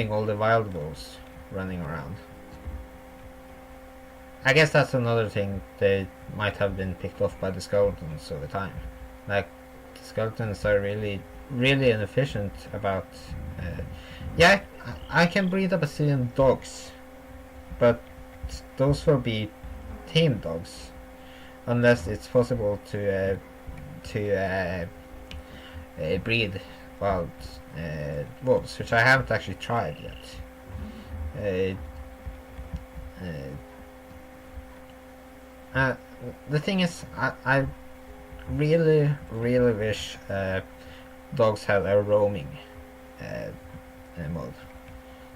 all the wild wolves running around. I guess that's another thing, they might have been picked off by the skeletons over time. Like, the skeletons are really inefficient about... yeah, I can breed up a bazillion dogs, but those will be tame dogs, unless it's possible to breed wild wolves, which I haven't actually tried yet. The thing is, I really wish dogs had a roaming mode.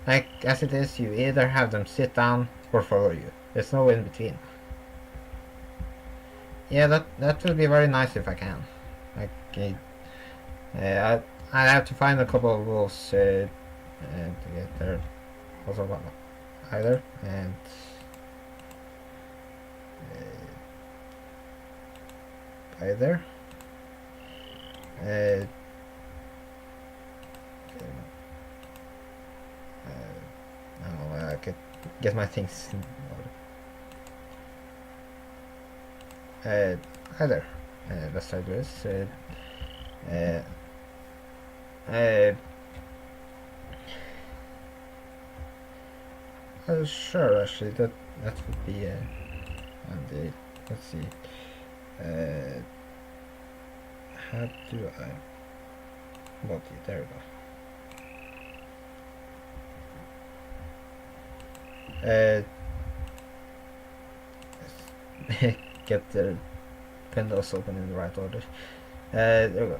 Like, as it is, you either have them sit down or follow you. There's no in between. Yeah, that would be very nice if I can. Like, I have to find a couple of wolves to get there. Also, either and. Either. I could get my things in order. Either. Let's try this. Sure, actually, that would be handy. Let's see. How do I... Body, there we go. Get the windows open in the right order. There we go.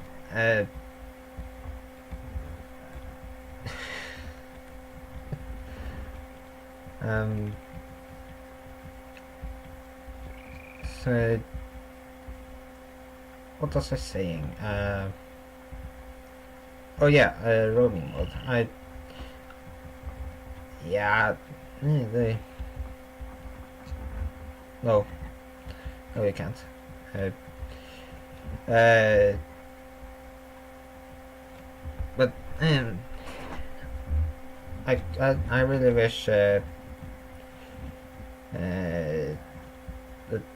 So, what was I saying? Oh yeah, roaming mode. No, you can't. But I really wish the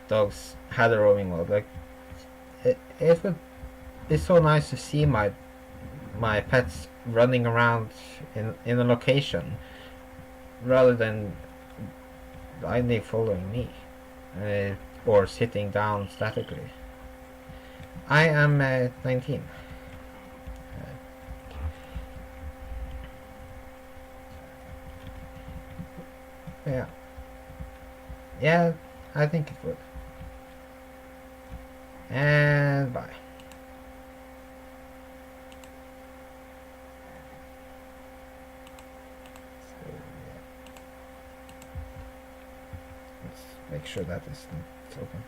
dogs had a roaming mode. Like, it would be so nice to see my pets running around in a location rather than blindly following me or sitting down statically. I am 19. Yeah. Yeah, I think it would. And bye. So, yeah. Let's make sure that isn't open.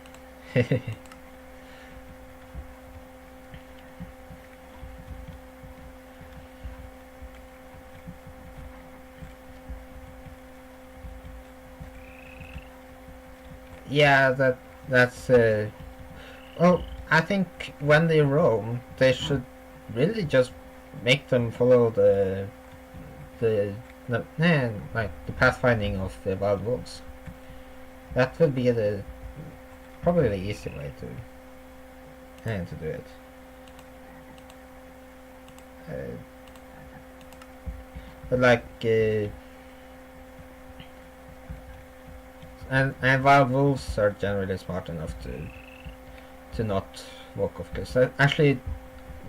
Yeah, that's well, I think when they roam, they should really just make them follow like the pathfinding of the wild wolves. That would be the probably the easy way to do it. Uh, but like and wild wolves are generally smart enough to not walk off cliffs. Actually,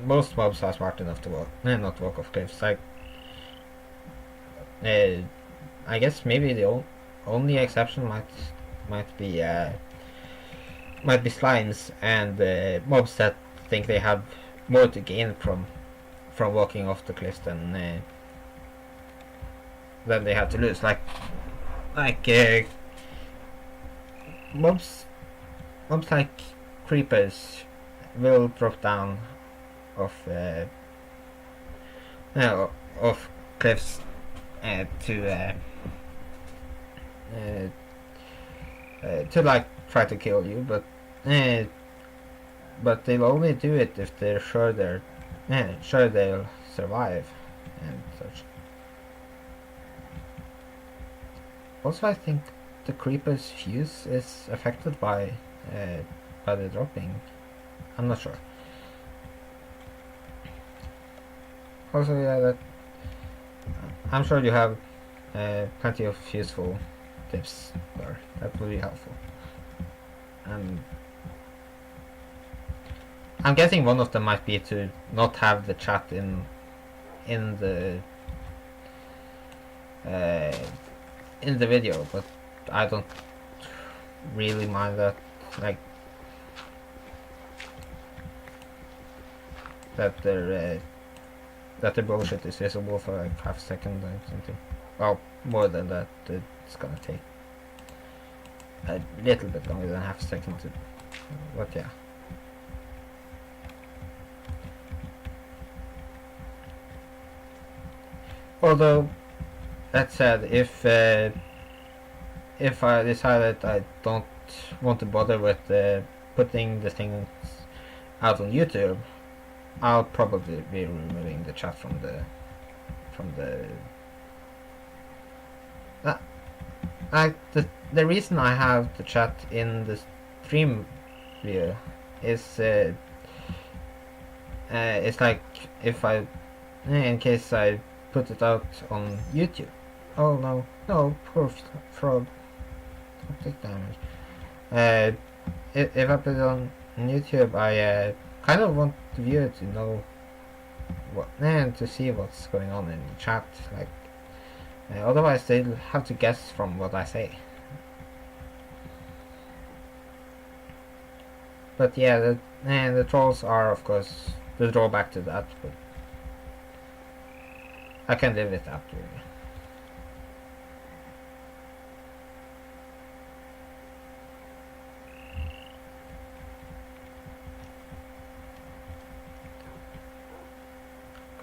most mobs are smart enough to not walk off cliffs. Like, I guess maybe the only exception might be slimes and mobs that think they have more to gain from walking off the cliffs than they have to lose. Like mobs like creepers will drop down off off cliffs to like try to kill you, but they'll only do it if they're sure they'll survive and such. Also, I think the creeper's fuse is affected by the dropping. I'm not sure. Also, yeah, that I'm sure you have plenty of useful tips there. That will be helpful. And I'm guessing one of them might be to not have the chat in the video, but I don't really mind that. Like that their bullshit is visible for like half a second or something. Well, more than that, it's gonna take a little bit longer than half a second to. But yeah. Although, that said, if I decide that I don't want to bother with putting the things out on YouTube, I'll probably be removing the chat from the the reason I have the chat in the stream view is it's like if I in case I put it out on YouTube. Oh no, poor frog. Don't take damage. If I put it on YouTube, I kind of want the viewer to know what and to see what's going on in the chat. Like, otherwise they'll have to guess from what I say. But yeah, the trolls are of course the drawback to that, but I can live with that really.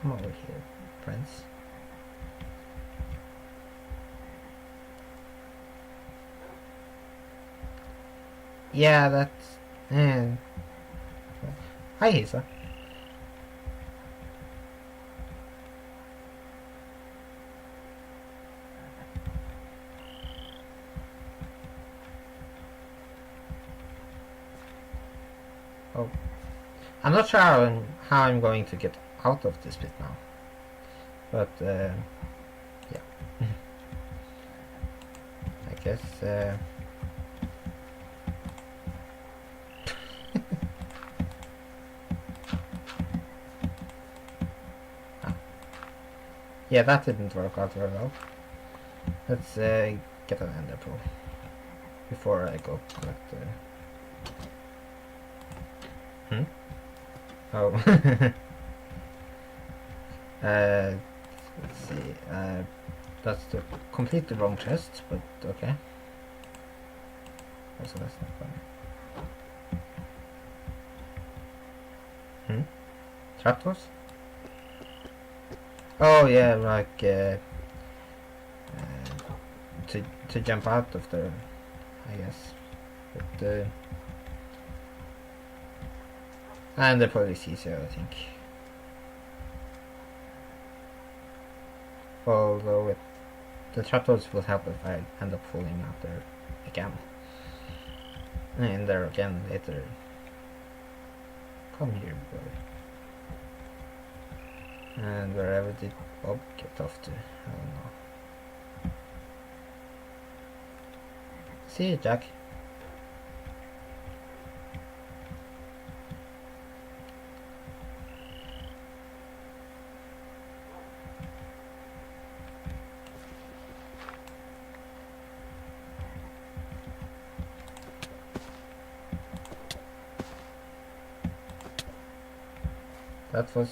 Come over here, Prince. Yeah, that's... Hi, Hisa. Oh. I'm not sure how I'm going to get out of this bit now. But, yeah. I guess, yeah, that didn't work out very well. Let's get an ender pearl before I go collect the... Oh. Let's see. That's the completely wrong chest, but okay. Also, that's not funny. Trapdoors? Oh yeah, like to jump out of there, I guess. But and the police easier, I think. Although the trapdoors will help if I end up falling out there again. And there again later. Come here, boy. And wherever did Bob get off to? I don't know. See you, Jack. That was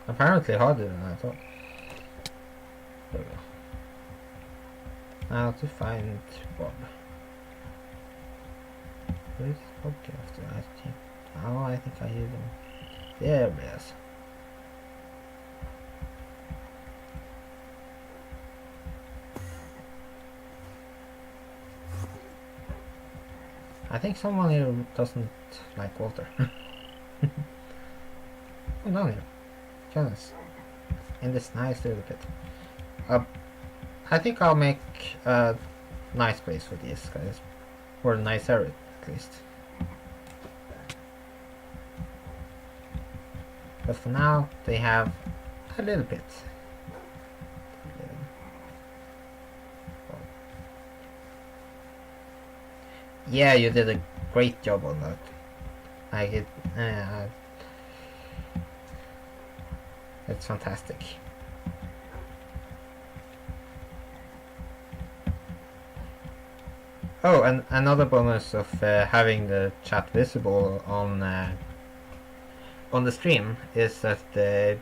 apparently harder than I thought. There we go. Now to find Bob. Where is Bob get after? I think. Oh, I think I hear them. There he is. I think someone here doesn't like water. Come down here. Join us. In this nice little pit. I think I'll make a nice place for these guys. Or nicer at least. But for now, they have a little pit. Yeah, you did a great job on that. It's fantastic. Oh, and another bonus of having the chat visible on the stream is that the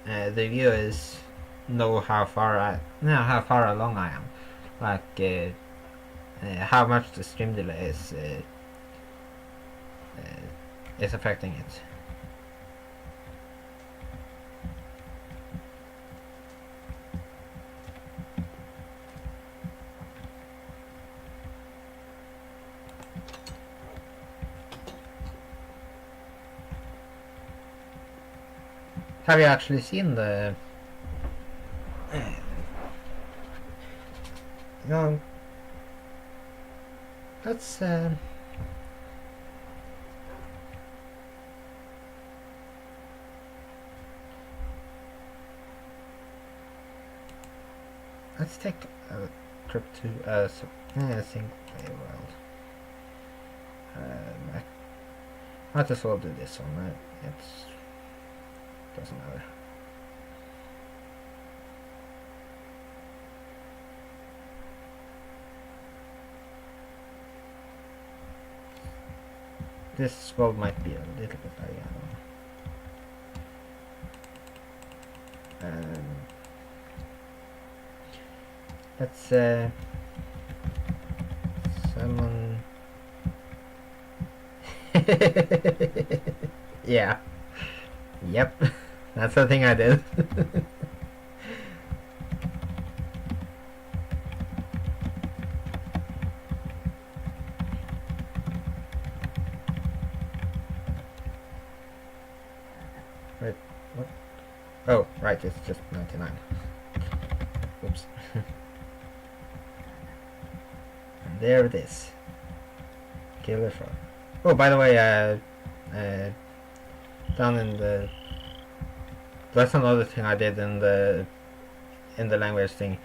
viewers know how far along I am, like how much the stream delay is affecting it. Have you actually seen the... No. Let's... Let's take a trip to a single player world. I might as well do this one. It's doesn't matter. This world might be a little bit high, I don't know. Let's summon. Yeah. Yep. That's the thing I did. Wait, what? Oh, right, it's just 99. Oops. And there it is. Killer frog. Oh, by the way, down in the... That's another thing I did in the language thing.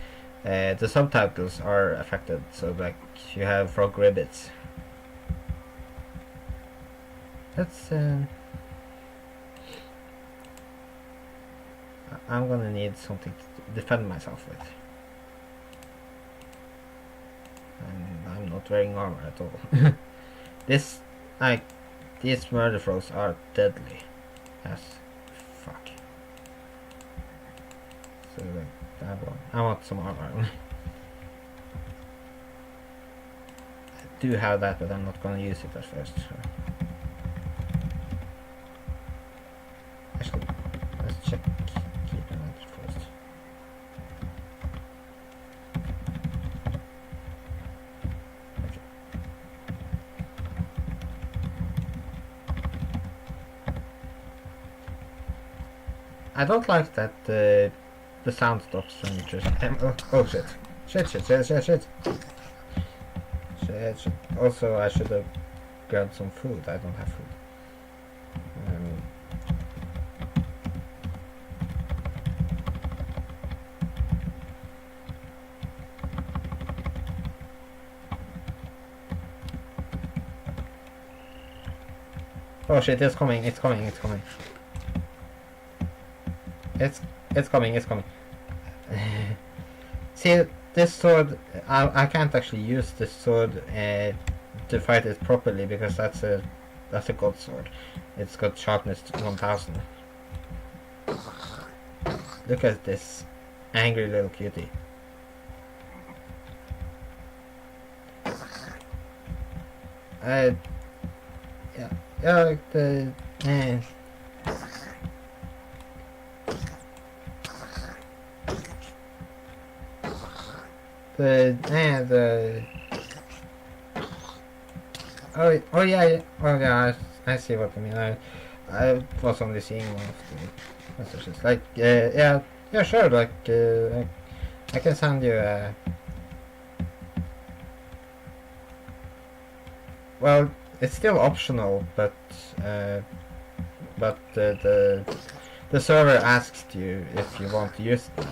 The subtitles are affected, so like you have frog ribbits. That's I'm gonna need something to defend myself with. and I'm not wearing armor at all. This, like, these murder throws are deadly as fuck. So like, I want some armor. I do have that, but I'm not gonna use it at first. So. Actually, let's check keep inventory first. Okay. I don't like that the sound stops when you just oh shit. Shit. Also, I should have grabbed some food. I don't have food. Oh shit, it's coming. It's coming. It's coming. See, this sword, I can't actually use this sword to fight it properly because that's a god sword. It's got sharpness 1000. Look at this angry little cutie. Yeah, the oh yeah, I see what you mean. I was only seeing one of the messages. Like yeah, sure. Like I can send you. Well, it's still optional, but the server asks you if you want to use them.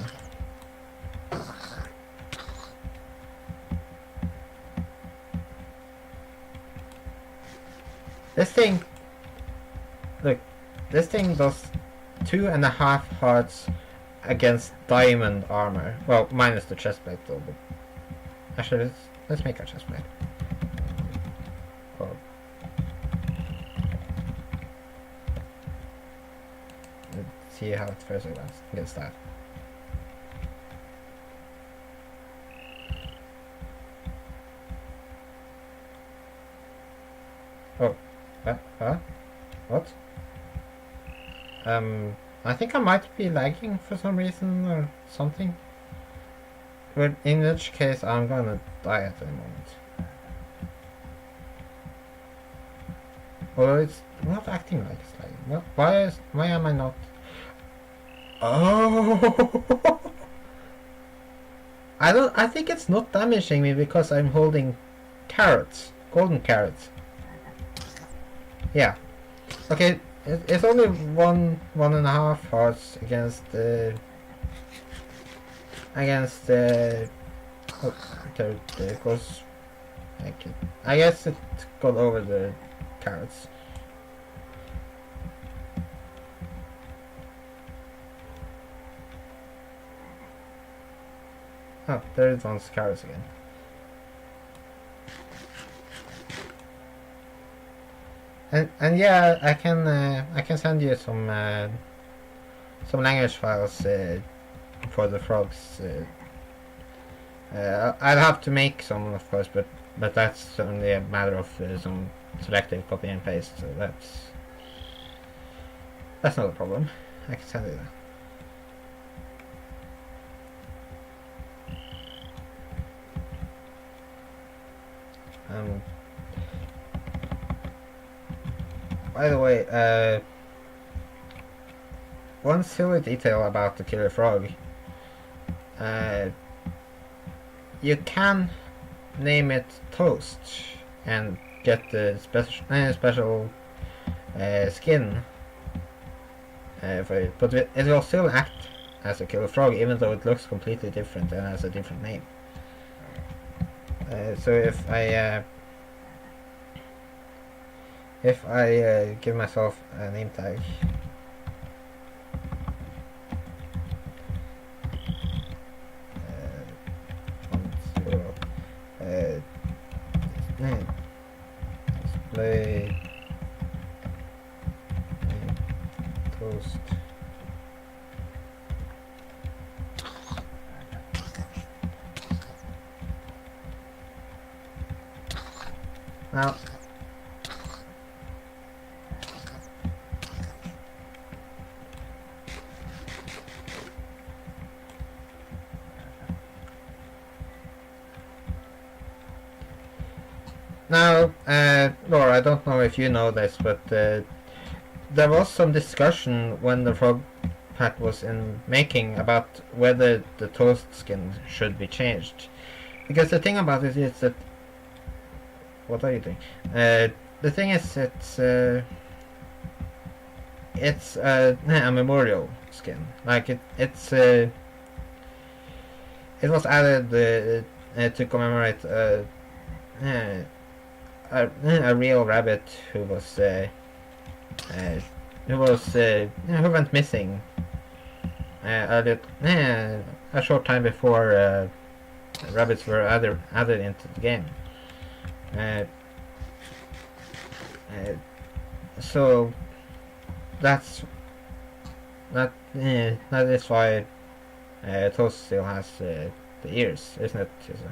This thing, look, this thing does 2.5 hearts against diamond armor. Well, minus the chestplate though. But actually, let's make a chestplate. Oh. Let's see how it first against that. Oh. What? I think I might be lagging for some reason or something. But in which case, I'm gonna die at the moment. Although it's not acting like it's lagging. Why am I not? Oh! I think it's not damaging me because I'm holding carrots, golden carrots. Yeah. Okay, it's only 1.5 hearts against oh, there goes. I guess it got over the carrots. Oh, there it wants carrots again. And yeah, I can send you some language files for the frogs. I'll have to make some, of course, but that's only a matter of some selective copy and paste. So that's not a problem. I can send you that. By the way, one silly detail about the killer frog. You can name it Toast and get the special skin for it, but it will still act as a killer frog even though it looks completely different and has a different name. So if I give myself a name tag, Display toast. Now, Laura, I don't know if you know this, but there was some discussion when the frog pack was in making about whether the toast skin should be changed. Because the thing about it is that... What are you doing? The thing is, it's a memorial skin. Like it was added to commemorate a real rabbit who went missing a short time before rabbits were added into the game. So that is why Toast still has the ears, isn't it, Tisa?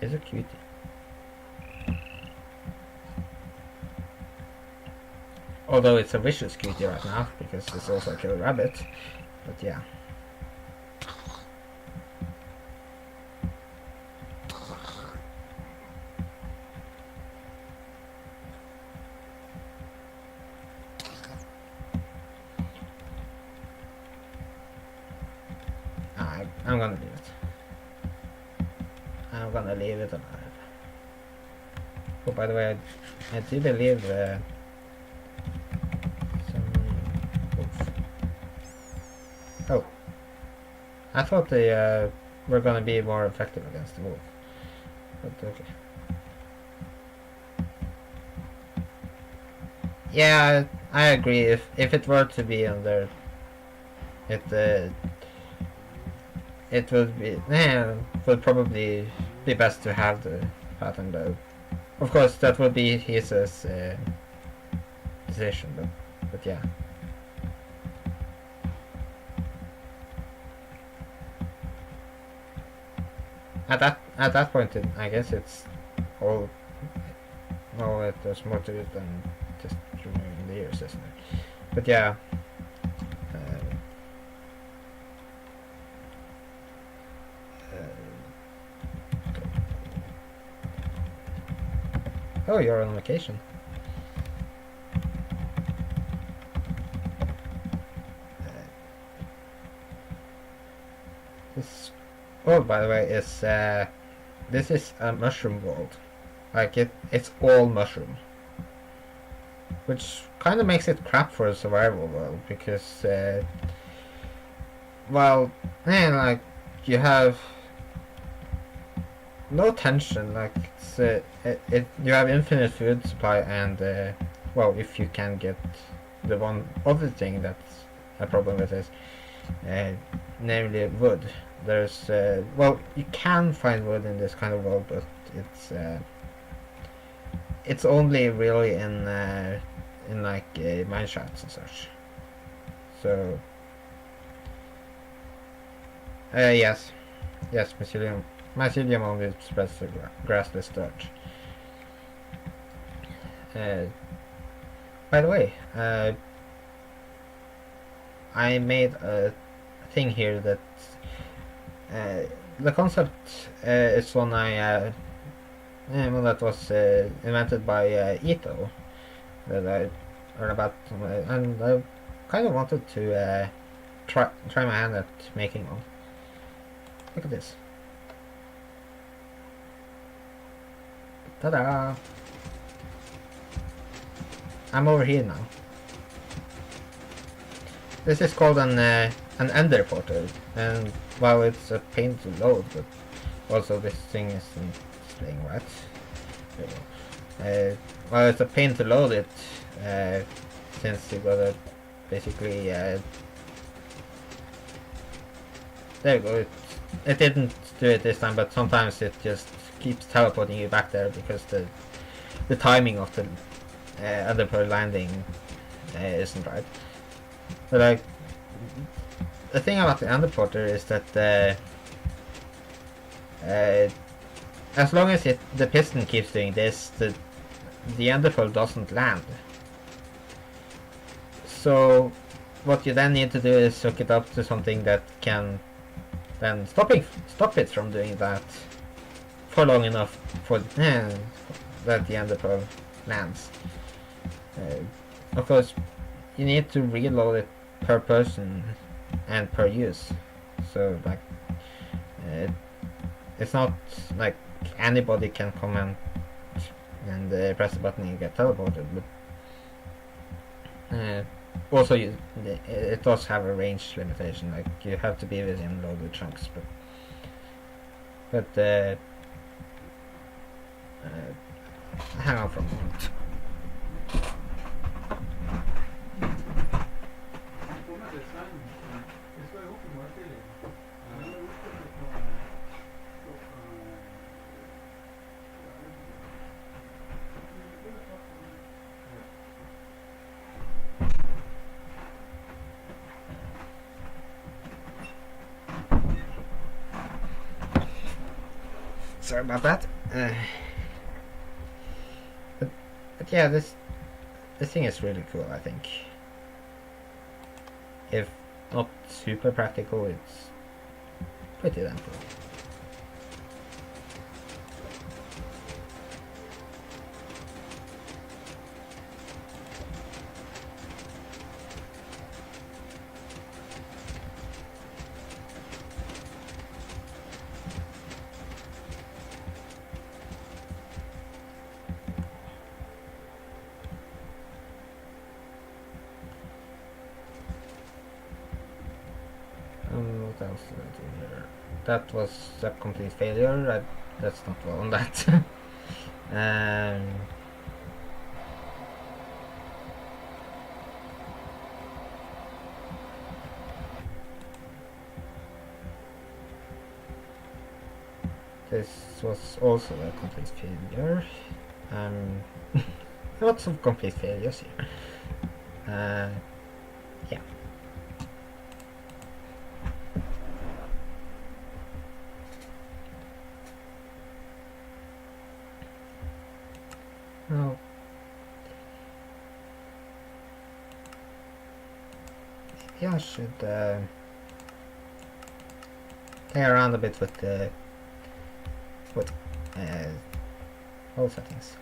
It's a cutie. Although it's a vicious cutie right now, because it's also a killer rabbit. But yeah. I'm gonna leave it. I'm gonna leave it alive. Oh, by the way, I did leave some... Oops. Oh. I thought they were gonna be more effective against the wolf. But okay. Yeah, I agree. If it were to be under... It would probably be best to have the pattern though. Of course, that would be his decision, but yeah. At that point, I guess it's all. No, there's more to it than just removing the ears, isn't it? But yeah. Oh, you're on vacation. This world, by the way, is this is a mushroom world. Like it's all mushroom, which kind of makes it crap for a survival world because, well, like you have no tension. Like you have infinite food supply, and well, if you can get the one other thing that's a problem with this, namely wood. There's well, you can find wood in this kind of world, but it's only really in like mine shafts and such. So yes, mycelium only spreads the grassless dirt. By the way, I made a thing here that the concept is one that was invented by Ito that I heard about, and I kind of wanted to try my hand at making one. Look at this. Ta-da! I'm over here now. This is called an ender portal, and well, it's a pain to load, but also this thing isn't displaying right. There we go. Well, it's a pain to load it, since you gotta basically there you go. It didn't do it this time, but sometimes it just keeps teleporting you back there because the timing of the underpearl landing isn't right. But like, the thing about the underporter is that as long as the piston keeps doing this, the underpearl doesn't land. So what you then need to do is hook it up to something that can then stop it from doing that for long enough for that the underpearl lands. Of course, you need to reload it per person and per use. So like, it's not like anybody can come and press the button and get teleported. But also, it does have a range limitation. Like, you have to be within loaded chunks. But hang on for a moment. Sorry about that. But yeah, this thing is really cool, I think. If not super practical, it's pretty damn cool. What else did I do here? That was a complete failure. That's not well on that. This was also a complete failure. Lots of complete failures here. Yeah. Well, maybe I should play around a bit with all settings.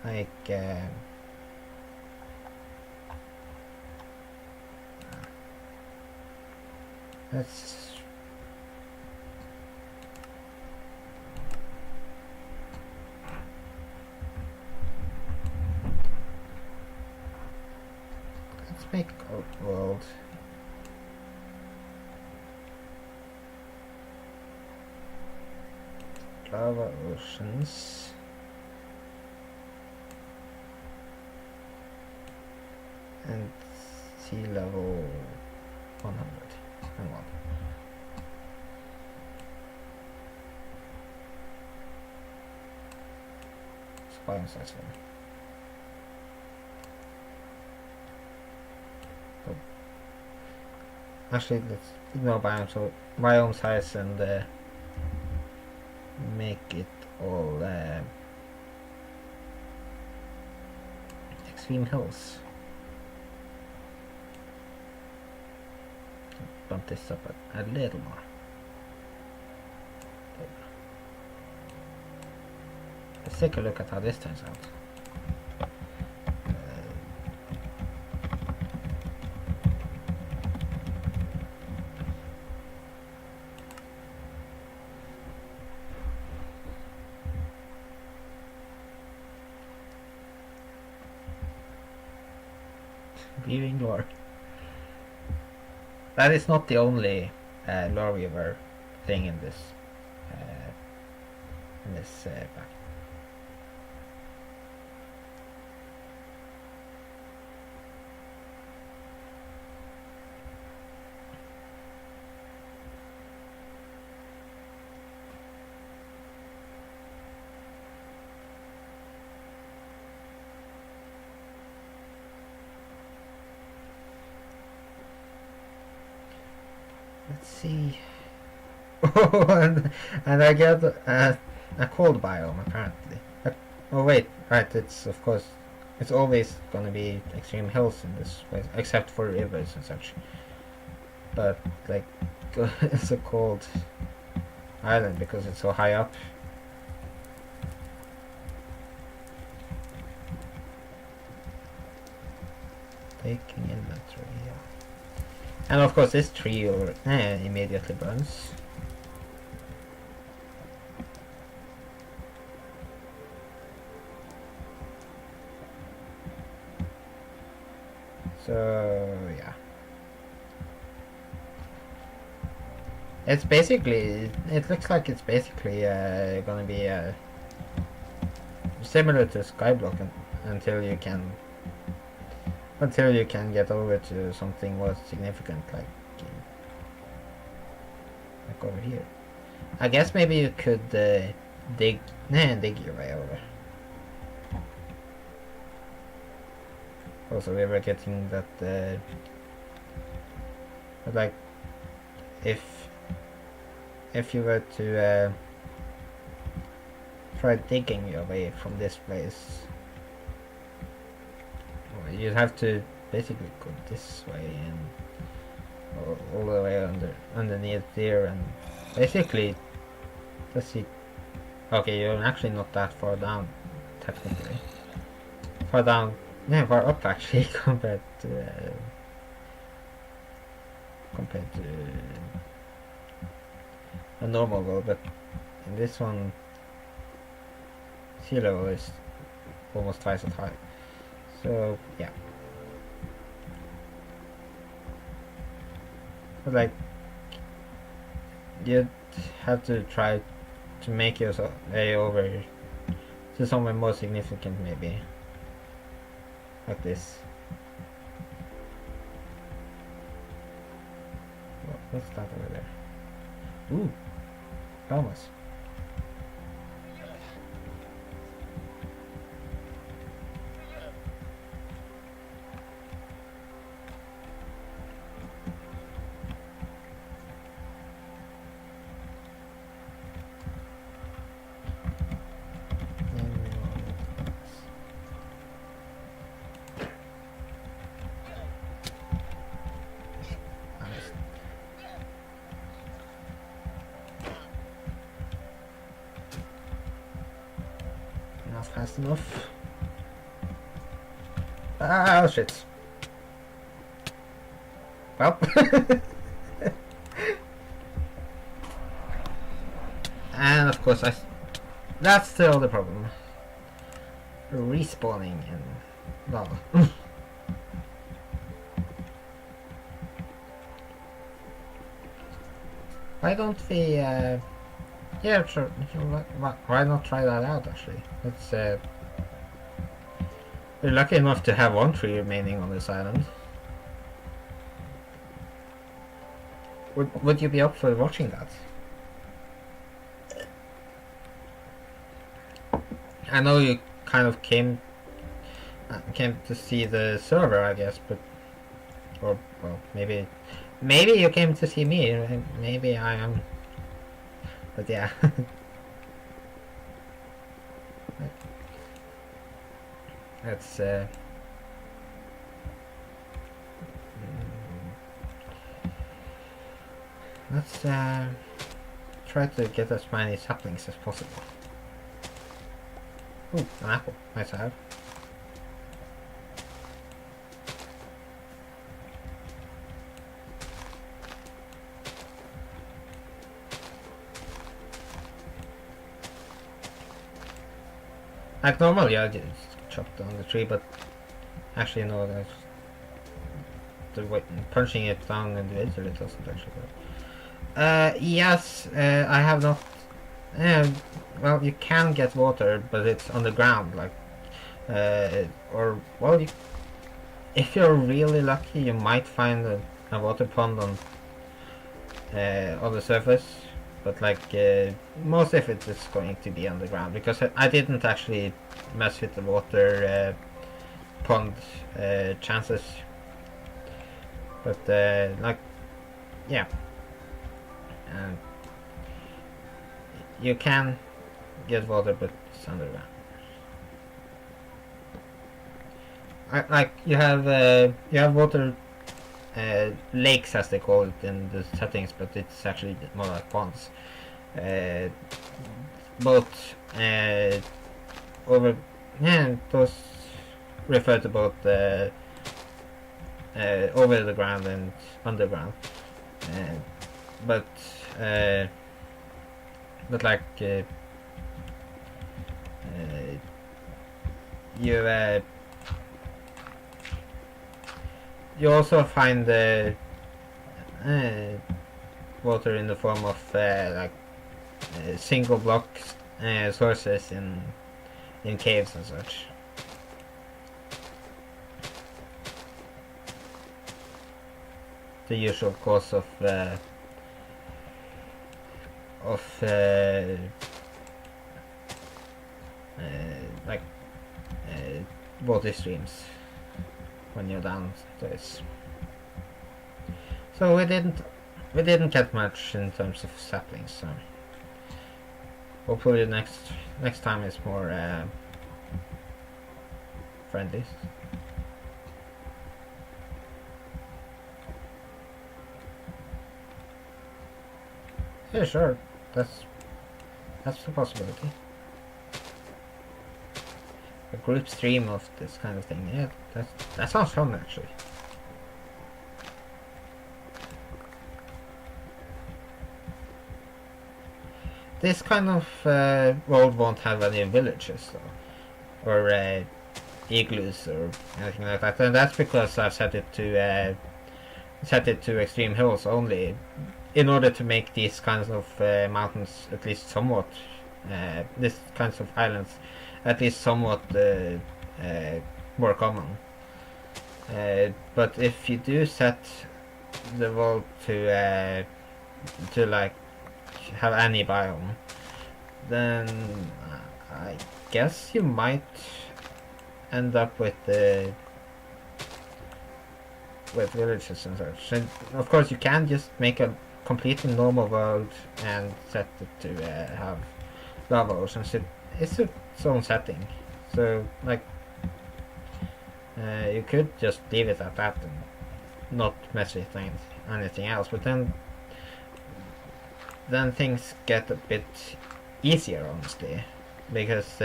Like let's make a world. Lava oceans. And sea level 100 and 1. Biome size 1. Oh. Actually, let's ignore biome size and make it all extreme hills. Bump this up a little more. Let's take a look at how this turns out. Viewing lore. That is not the only lore viewer thing in this pack. Let's see. and I get a cold biome apparently. Oh wait, right, it's of course, it's always gonna be extreme hills in this place, except for rivers and such. But like, it's a cold island because it's so high up. Taking inventory, yeah. And of course this tree immediately burns. So yeah. It's basically, it looks like it's basically gonna be similar to Skyblock until you can get over to something more significant like over here. I guess maybe you could dig your way over. Also, we were getting that but like if you were to try digging your way from this place, you'd have to basically go this way and all the way underneath there, and basically, let's see. Okay, you're actually not that far down, technically. Far down, yeah, far up actually compared to a normal world, but in this one, sea level is almost twice as high. So yeah. But like, you'd have to try to make your way over to somewhere more significant, maybe. Like this. What's that over there? Ooh, Thomas. Not fast enough. Ah, shit. Well. And of course that's still the problem. Respawning in lava. Why don't we yeah, sure. Why not try that out actually? Let's we're lucky enough to have one tree remaining on this island. Would you be up for watching that? I know you kind of came to see the server, I guess, but or well, maybe you came to see me. Maybe I am, but yeah. Let's try to get as many saplings as possible. Ooh, an apple. Nice to have. Like normally I just chop down the tree, but actually no, that's punching it down individually doesn't actually work. Yes, I have not. Well, you can get water, but it's on the ground, like, or well, if you're really lucky, you might find a water pond on the surface, but like most of it is going to be on the ground because I didn't actually mess with the water pond chances, but like, yeah. and you can get water, but it's underground. Like you have water lakes as they call it in the settings, but it's actually more like ponds. Uh, both over those refer to both over the ground and underground. Uh, but uh, like you you also find water in the form of like single block sources in caves and such. The usual cause of like water streams when you're down this. So we didn't get much in terms of saplings. So hopefully next time is more friendly. Yeah, sure. That's a possibility. A group stream of this kind of thing. Yeah, that sounds fun actually. This kind of world won't have any villages though, or igloos or anything like that, and that's because I've set it to extreme hills only, in order to make these kinds of mountains at least somewhat, these kinds of islands, at least somewhat more common. But if you do set the world to like have any biome, then I guess you might end up with villages and such. And of course, you can just make a completely normal world and set it to have lava oceans. It's its own setting, so like you could just leave it at that and not mess with anything else. But then things get a bit easier, honestly, because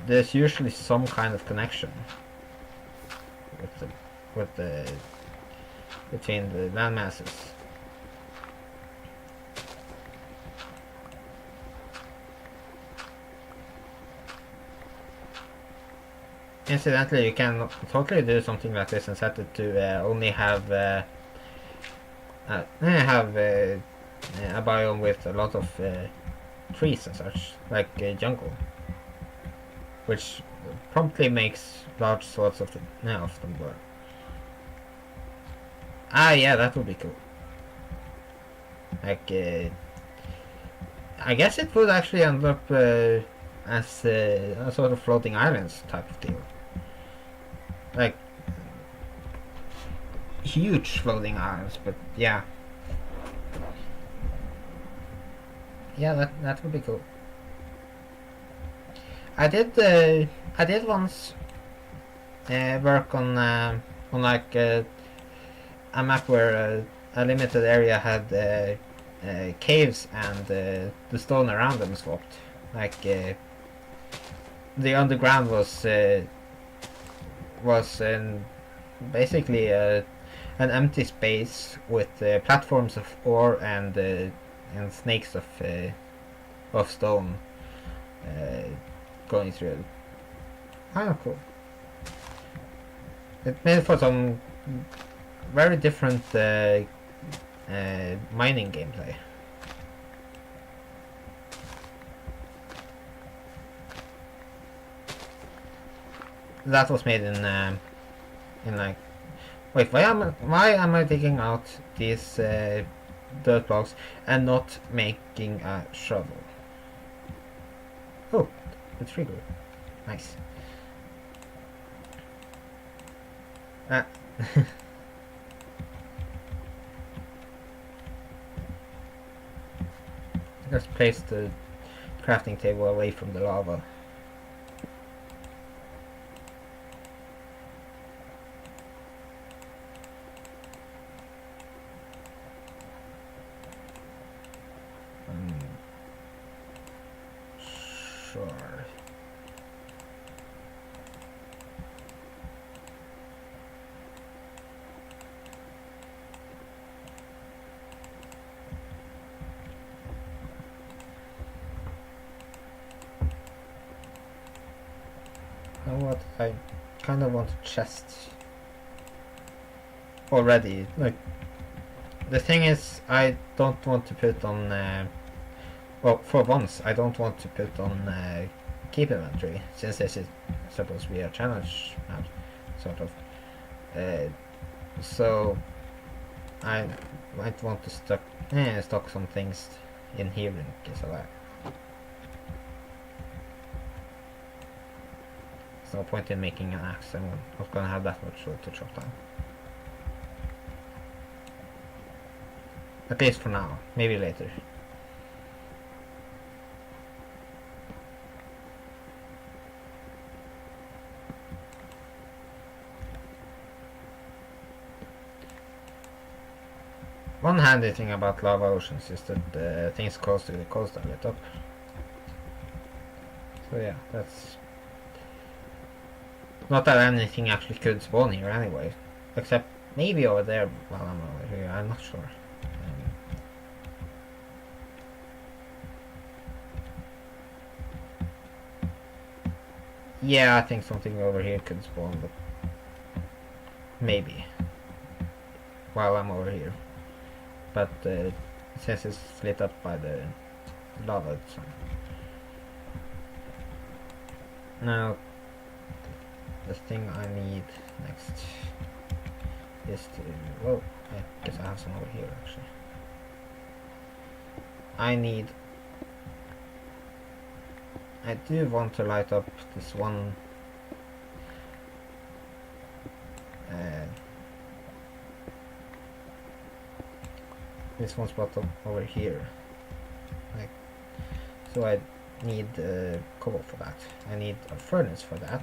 there's usually some kind of connection with the between the land masses. Incidentally, you can totally do something like this and set it to only have a biome with a lot of trees and such, like jungle, which promptly makes large swaths of them burn. Yeah, that would be cool. Like, I guess it would actually end up as a sort of floating islands type of deal. Like, huge floating islands, but yeah. Yeah, that would be cool. I did once work on like a map where a limited area had caves and the stone around them swapped. Like the underground was basically an empty space with platforms of ore and snakes of stone going through it. Cool. It made for some very different mining gameplay. That was made in like, wait, why am I digging out these dirt blocks and not making a shovel? Oh, the trigger. Nice. Let's place the crafting table away from the lava. Sure. You know what? I kind of want a chest already. Like, the thing is, I don't want to put on. Well, for once, I don't want to put on keep inventory, since this is supposed to be a challenge map, sort of. So I might want to stock some things in here in case of that. There's no point in making an axe. I'm not gonna have that much wood to chop down. At least for now. Maybe later. One handy thing about lava oceans is that things close to the coast are lit up. So yeah, that's... Not that anything actually could spawn here anyway. Except maybe over there while I'm over here, I'm not sure. Yeah, I think something over here could spawn, but... Maybe. While I'm over here. But since it's lit up by the lava, it's fine. Now, the thing I need next is to... Well, I guess I have some over here actually. I do want to light up this one spot over here. Like, so I need coal for that. I need a furnace for that.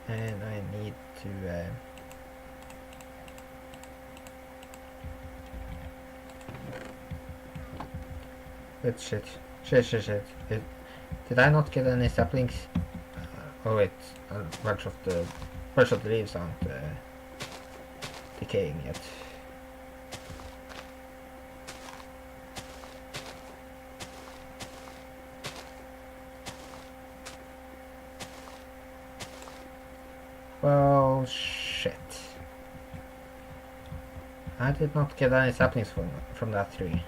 And I need to shit. Did I not get any saplings? Oh wait, a bunch of the leaves aren't decaying yet. Well, shit. I did not get any saplings from that tree.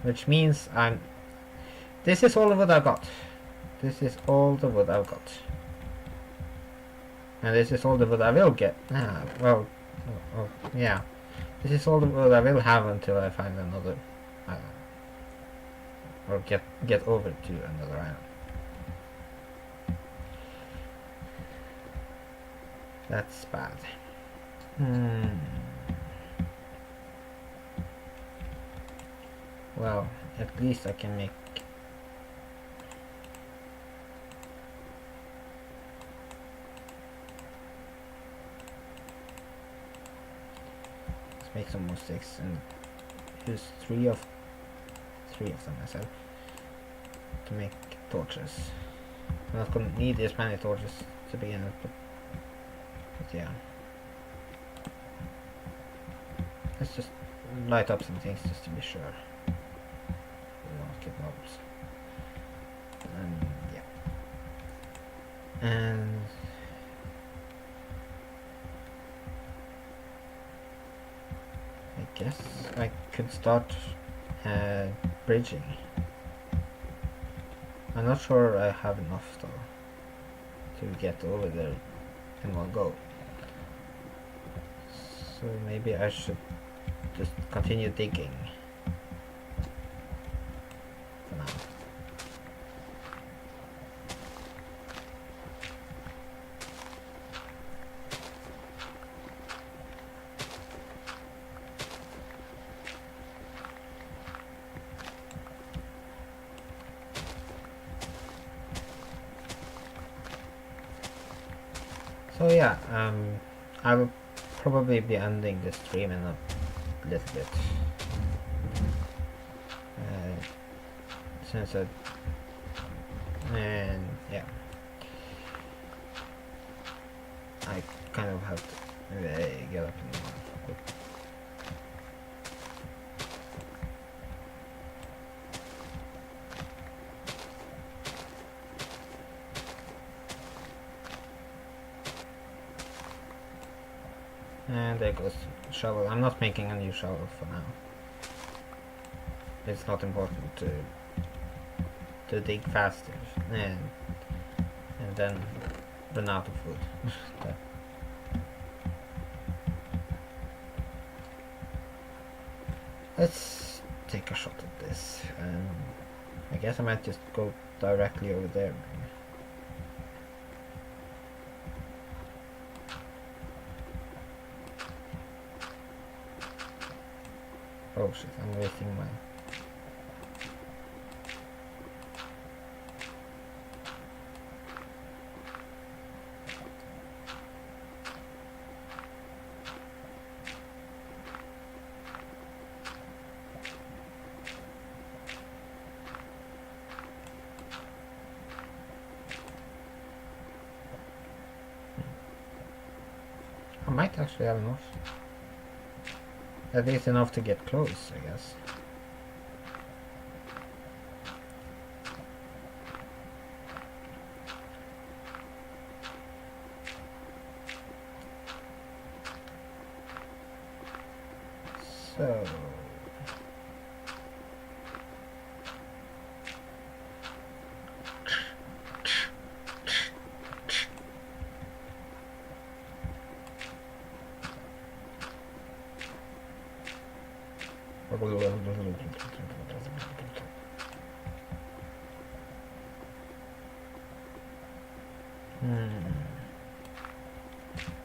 Which means this is all the wood I've got. This is all the wood I've got. And this is all the wood I will get. Well, yeah. This is all the wood I will have until I find another island. Or get over to another island. That's bad. Well, at least I can make... Let's make some more sticks and use three of them myself to make torches. I'm not gonna need this many torches to begin with, but yeah. Let's just light up some things just to be sure. We won't get mobs. And yeah. And I guess I could start bridging. I'm not sure I have enough though to get over there in one go. So maybe I should just continue digging for now. So yeah, I will probably be ending the stream in a little bit. Since I and yeah, I kind of have to get up in the morning. And there goes the shovel. I'm not making a new shovel for now. It's not important to dig faster and then run out of food. Let's take a shot at this. I guess I might just go directly over there. Maybe. Oh shit, I'm wasting my... I might actually have enough. At least enough to get close, I guess. So...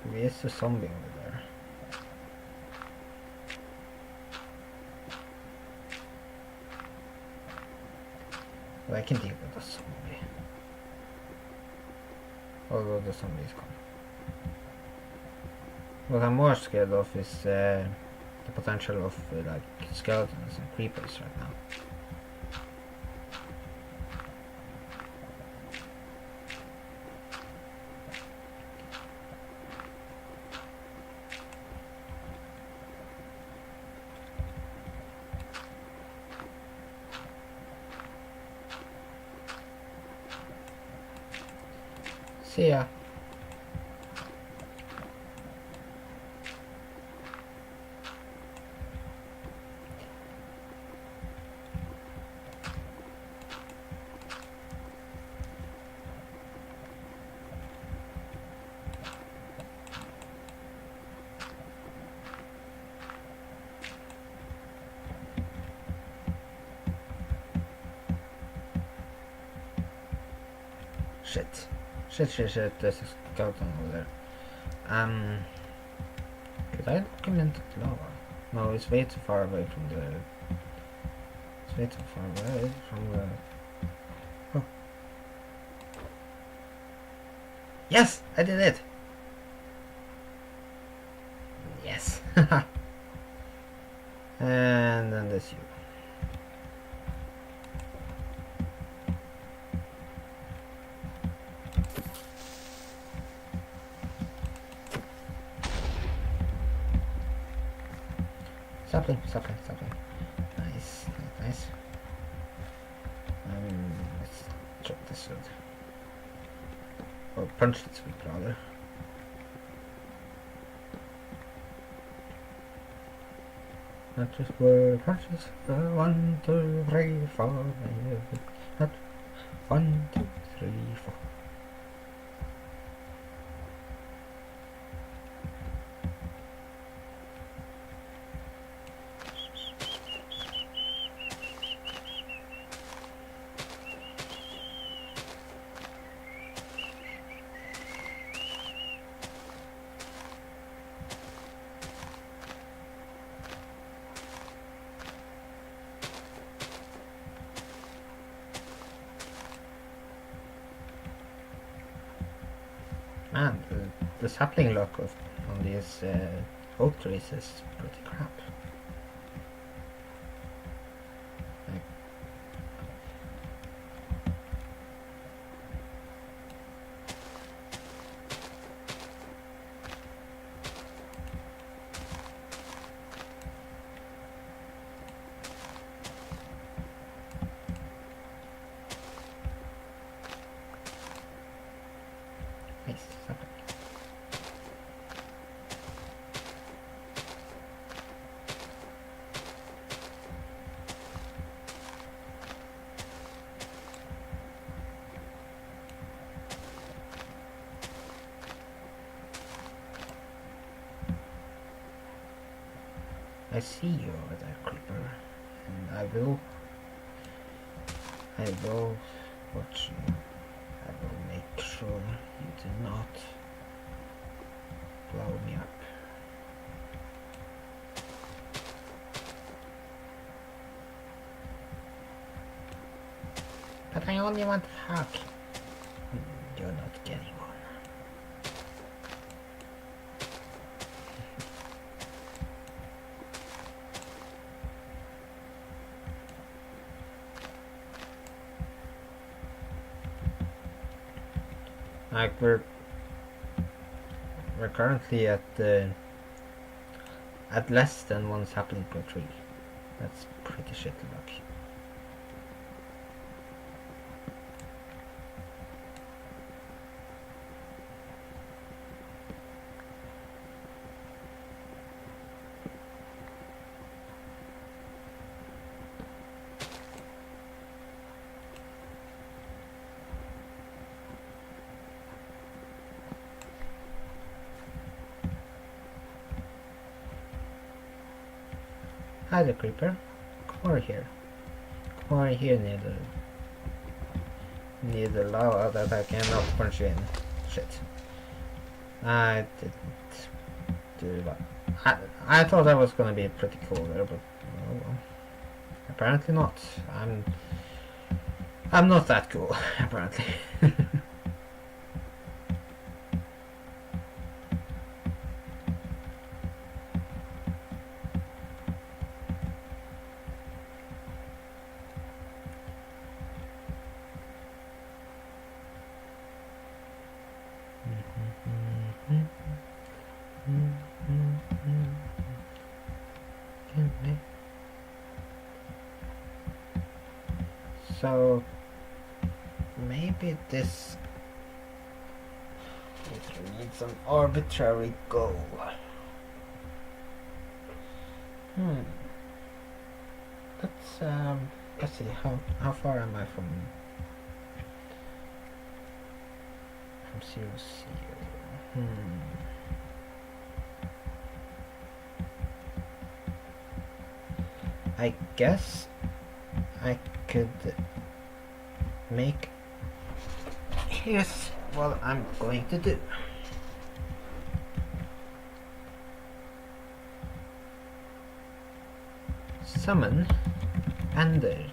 Maybe it's a zombie over there. But I can deal with the zombie. Although the zombie is gone. What I'm more scared of is the potential of like skeletons and creepers right now. See ya. Shit. Shit, there's a skeleton over there. Could I knock him into the lava? No, it's way too far away from the... It's way too far away from the... Oh. Yes! I did it! Yes! And then there's you. Sapling. Nice. Let's chop this wood. Or punch this wood, rather. Not just word punches. 1, 2, 3, 4. Not 1, 2, 3, 4. Man, the sapling luck on these oak trees is pretty crap. Like, nice sapling. I see you over there, creeper, and I will watch you. I will make sure you do not blow me up. But I only want hack. You're not getting one. Like we're currently at less than one sapling per tree. That's pretty shitty luck. Hi there, creeper. Come over here. Come over here near the lava that I cannot punch you in. Shit. I didn't do that. I thought that was gonna be pretty cool there, but oh well. Apparently not. I'm not that cool, apparently. So maybe this needs an arbitrary goal. Let's see, how far am I from zero zero? I guess I could make. Here's what I'm going to do. Summon Ender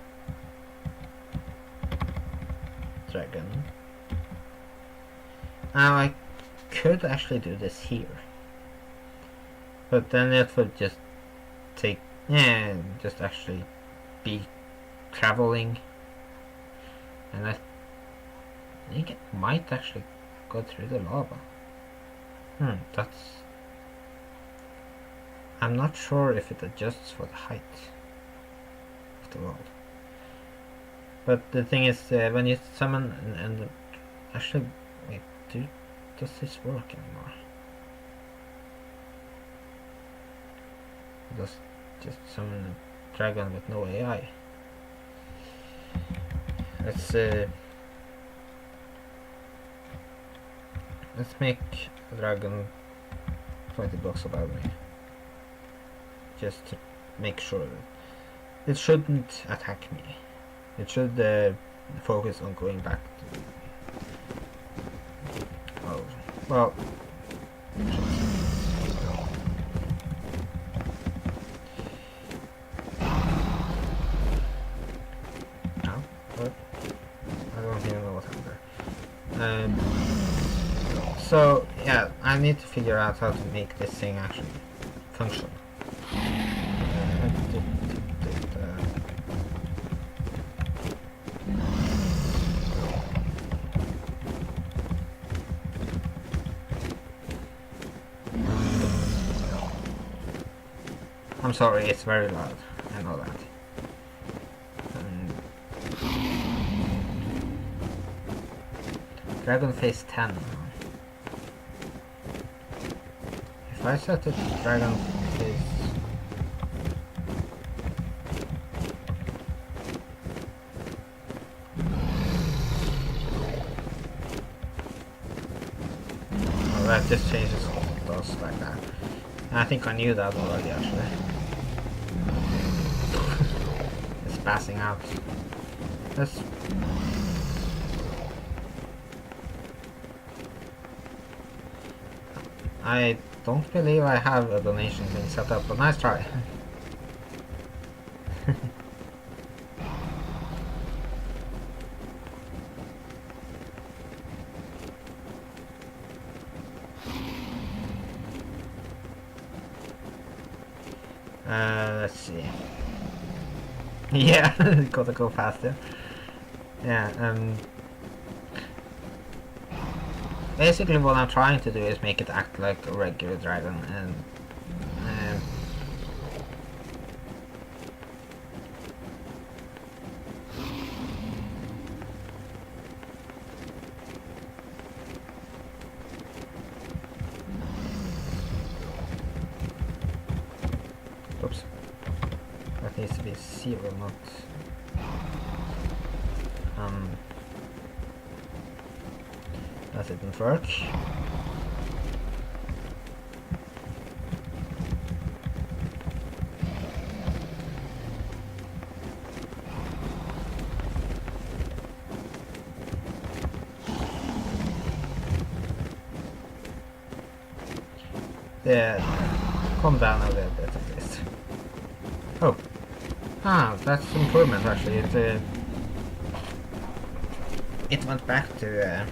Dragon. Now I could actually do this here, but then it would just take, just actually be traveling, and I think it might actually go through the lava. I'm not sure if it adjusts for the height of the world. But the thing is, when you summon and actually, wait, does this work anymore? It does just summon a dragon with no AI. Let's make a dragon 20 blocks above me, just to make sure that it shouldn't attack me. It should focus on going back to. Oh, well. No, what? I don't even know what happened there. So Yeah, I need to figure out how to make this thing actually function. I'm sorry, it's very loud. I know that. Dragon Phase 10. If I set it to Dragon Phase... Oh, that just changes those like that. I think I knew that already actually. It's passing out. Let's... I don't believe I have a donation thing set up, but nice try. Let's see. Yeah, gotta go faster. Yeah, basically what I'm trying to do is make it act like a regular dragon, and oops, that needs to be 0, not that didn't work. Yeah, calm down a little bit at least. Oh, that's improvement actually. It went back to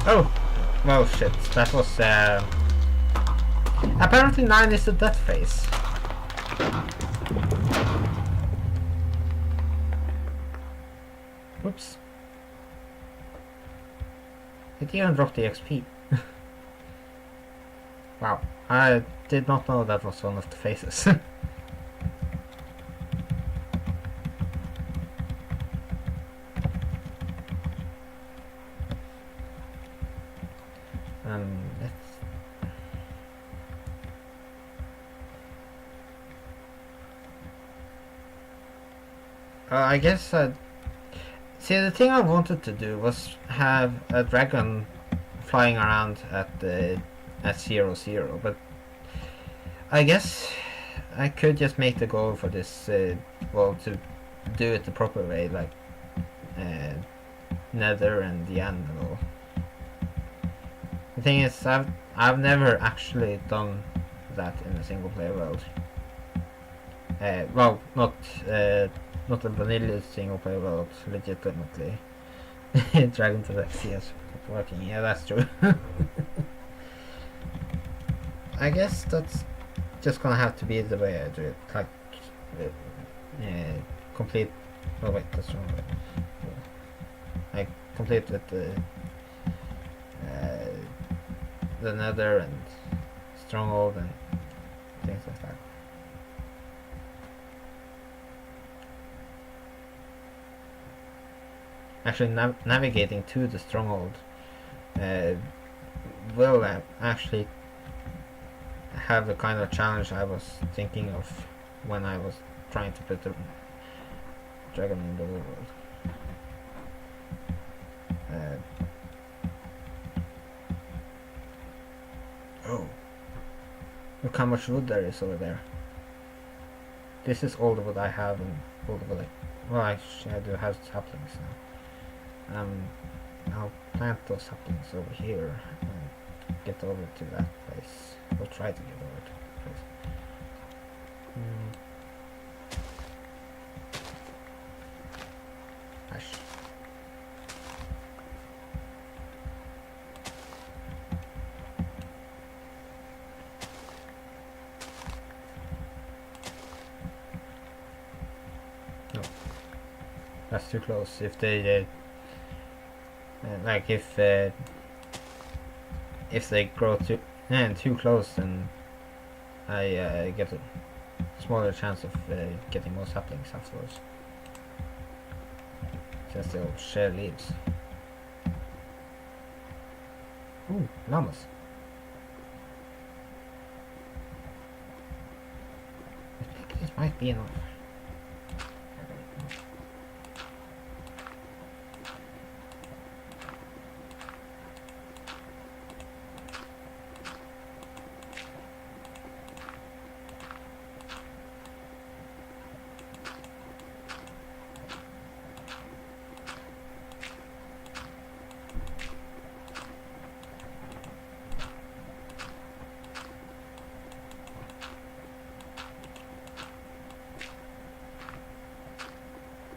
oh, well shit, that was apparently 9 is the death phase. Whoops. It even dropped the XP. Wow, I did not know that was one of the phases. Let's... I guess see, the thing I wanted to do was have a dragon flying around at 0, but I guess I could just make the goal for this, well, to do it the proper way, like Nether and the end and all. The thing is, I've never actually done that in a single player world. Well, not a vanilla single player world, legitimately. Dragon to the CS working, yeah, that's true. I guess that's just gonna have to be the way I do it, like complete. Oh wait, that's wrong. I complete with the Nether and Stronghold and things like that. Actually, navigating to the Stronghold will actually have the kind of challenge I was thinking of when I was trying to put the dragon in the world. Oh, look how much wood there is over there. This is all the wood I have, and all the wood well, I do have saplings now. I'll plant those saplings over here and get over to that place. We'll try to get over to that place. That's too close. If they like if they grow too close, then I get a smaller chance of getting more saplings afterwards. Since they'll share leaves. Ooh, llamas. I think this might be enough.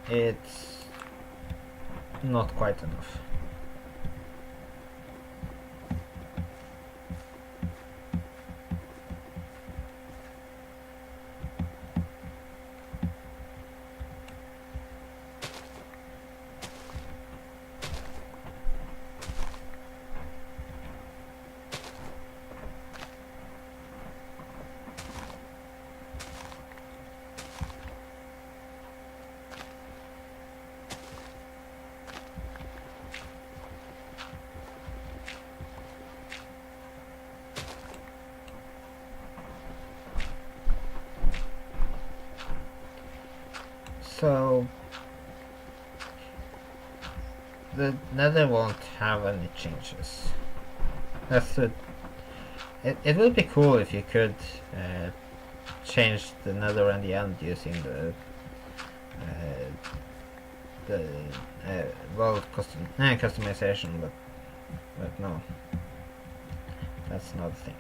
It's not quite enough. So the nether won't have any changes. That's it. It would be cool if you could change the nether and the end using the world customization, but no, that's not a thing.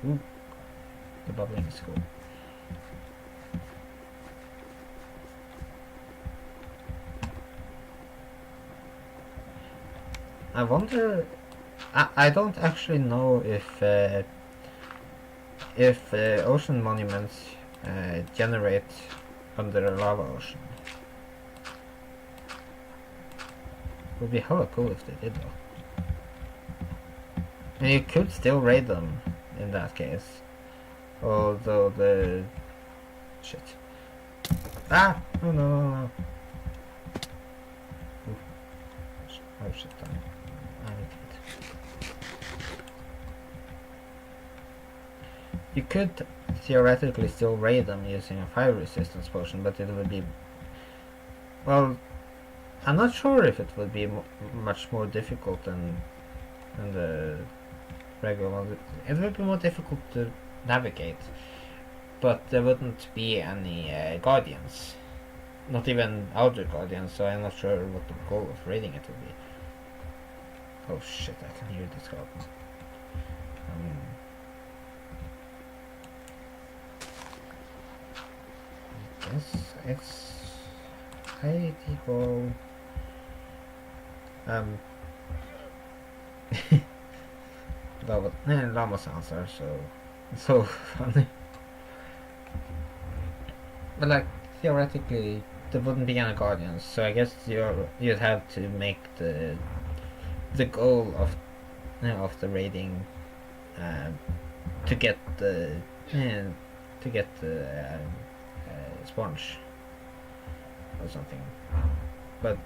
Ooh, the bubbling is cool. I wonder. I don't actually know if ocean monuments generate under a lava ocean. Would be hella cool if they did though. And you could still raid them in that case. Although the shit. Ah! Oh no. Oh shit, I need it. You could theoretically still raid them using a fire resistance potion, but it would be... Well, I'm not sure if it would be much more difficult than the regular one. It would be more difficult to navigate, but there wouldn't be any guardians. Not even outer guardians, so I'm not sure what the goal of raiding it would be. Oh shit, I can hear this crowd. I guess it's height equal llama sounds are so funny. But like theoretically there wouldn't be any guardians, so I guess you'd have to make the goal of the raiding to get the sponge or something. But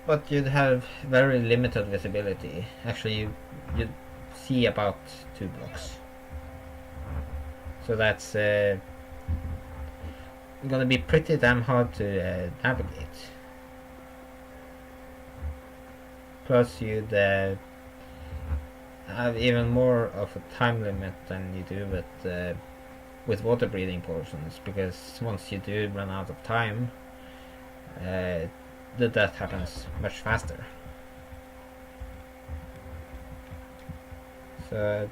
but you'd have very limited visibility. Actually, you'd see about 2 blocks. So that's gonna be pretty damn hard to navigate. Plus, you'd have even more of a time limit than you do with water breathing potions, because once you do run out of time, the death happens much faster. So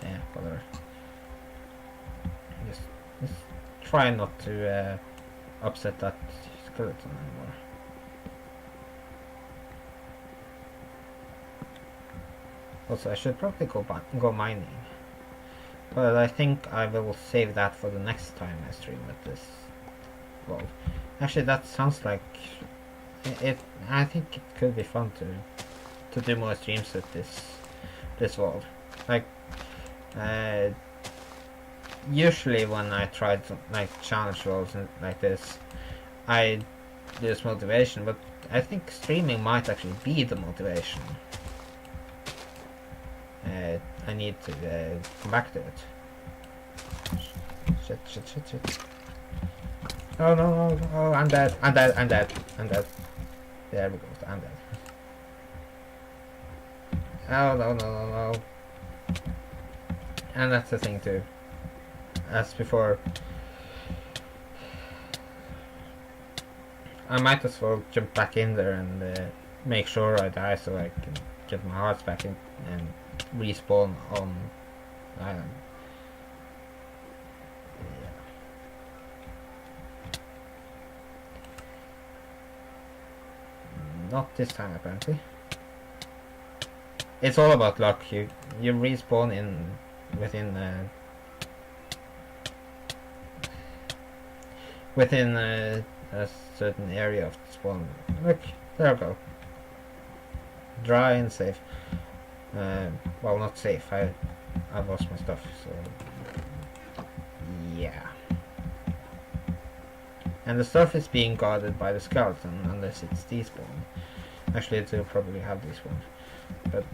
yeah, whatever. Just try not to upset that skeleton anymore. Also, I should probably go mining. But I think I will save that for the next time I stream with this world. Actually, that sounds like it. I think it could be fun to do more streams with this world. Like, usually when I try to like challenge worlds and like this, I lose motivation. But I think streaming might actually be the motivation. I need to come back to it. Shit. Oh no, oh, I'm dead. There we go, I'm dead. Oh no. And that's the thing too. As before, I might as well jump back in there and make sure I die so I can get my hearts back in and respawn on the island. Yeah. Not this time apparently. It's all about luck. You respawn within a certain area of the spawn. Look, there we go. Dry and safe. Well, not safe. I lost my stuff, so yeah. And the stuff is being guarded by the skeleton unless it's despawned. Actually, it will probably have despawned, but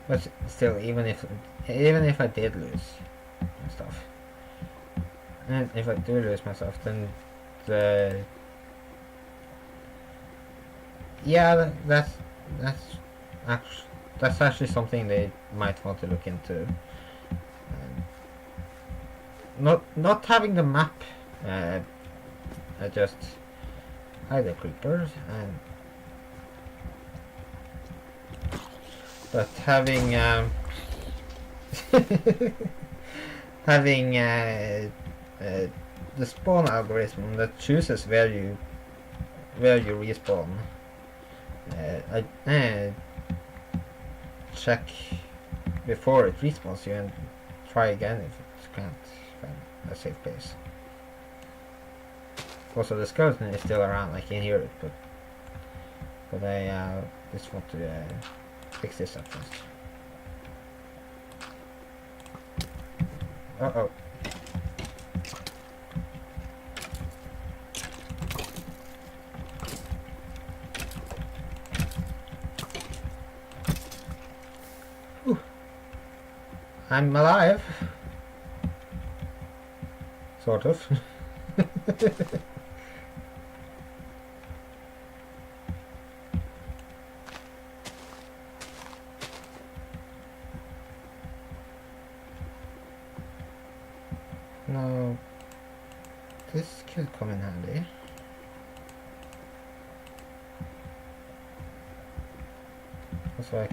but still, even if I did lose my stuff, and if I do lose my stuff, then that's actually something they might want to look into. Not having the map, just hide the creepers and. But having having the spawn algorithm that chooses where you respawn, check before it respawns you and try again if it can't find a safe place. Also, the skeleton is still around. I can hear it, but I just want to. Fix this up first. Uh-oh. Whew. I'm alive. Sort of. No, this could come in handy. Also,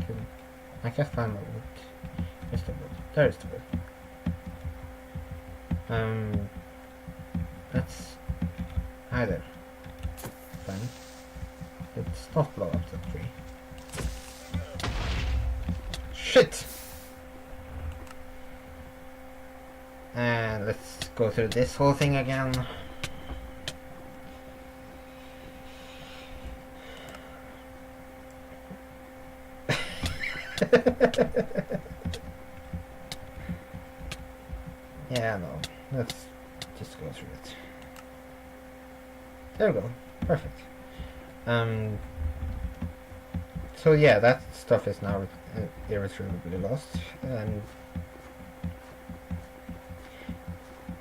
I can find my wood. Where's the wood? There is the wood. Let's either fine. Let's not blow up the tree. Shit! And let's go through this whole thing again. Yeah, no. Let's just go through it. There we go. Perfect. So yeah, that stuff is now irretrievably lost. And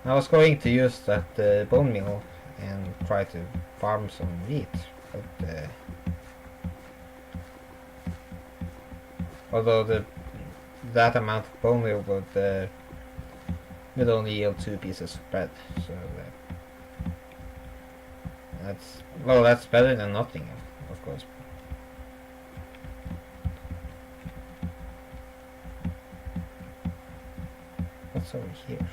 I was going to use that bone meal and try to farm some wheat, but although that amount of bone meal would only yield 2 pieces of bread, so that's better than nothing, of course. What's over here?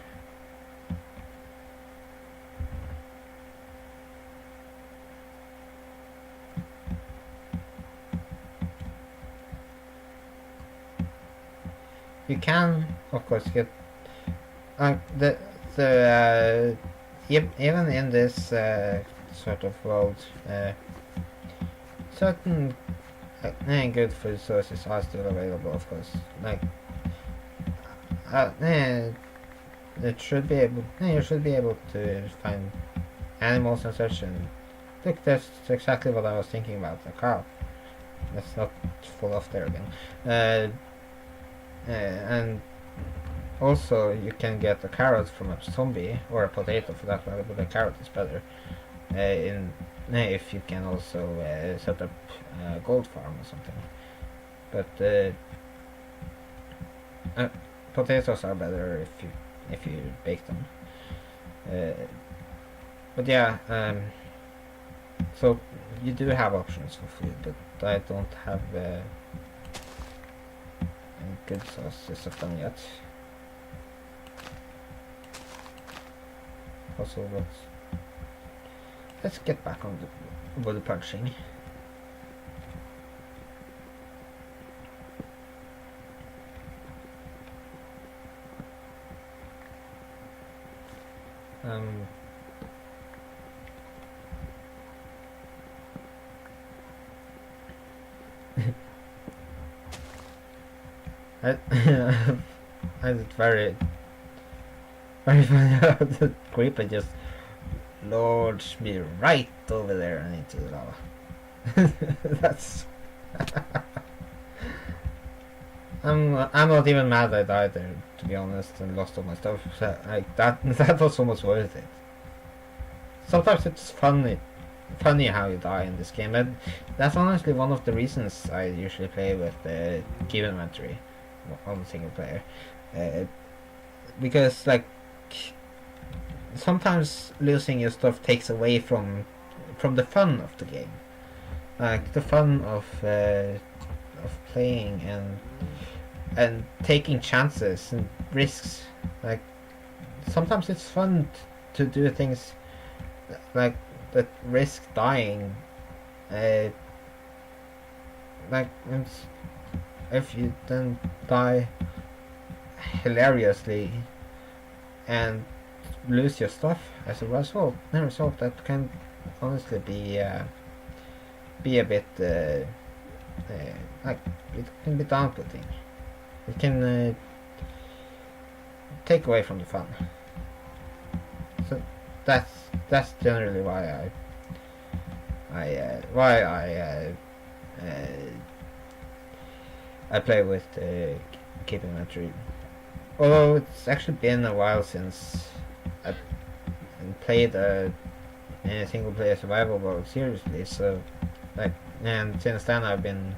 You can, of course, get even in this sort of world, certain good food sources are still available. Of course, like it should be able. You should be able to find animals and such. And look, that's exactly what I was thinking about. A cow. Let's not fall off there again. And also you can get a carrot from a zombie, or a potato for that matter, but a carrot is better. If you can also set up a gold farm or something. But potatoes are better if you bake them. But yeah, so you do have options for food, but I don't have any good sources of them yet. Also, let's get back on the wood punching. I it's very funny how the creeper just lodged me right over there and into the lava. That's I'm not even mad I died there, to be honest, and lost all my stuff. So, like that was almost worth it. Sometimes it's funny how you die in this game, and that's honestly one of the reasons I usually play with the keep inventory on single player, because like sometimes losing your stuff takes away from the fun of the game, like the fun of playing and taking chances and risks. Like sometimes it's fun to do things like that risk dying, like if you then die hilariously and lose your stuff as a result, that can honestly be a bit like it can be down-putting. It can take away from the fun. So that's generally why I play with keep inventory. Although it's actually been a while since I played a single player survival mode seriously. So like, and since then I've been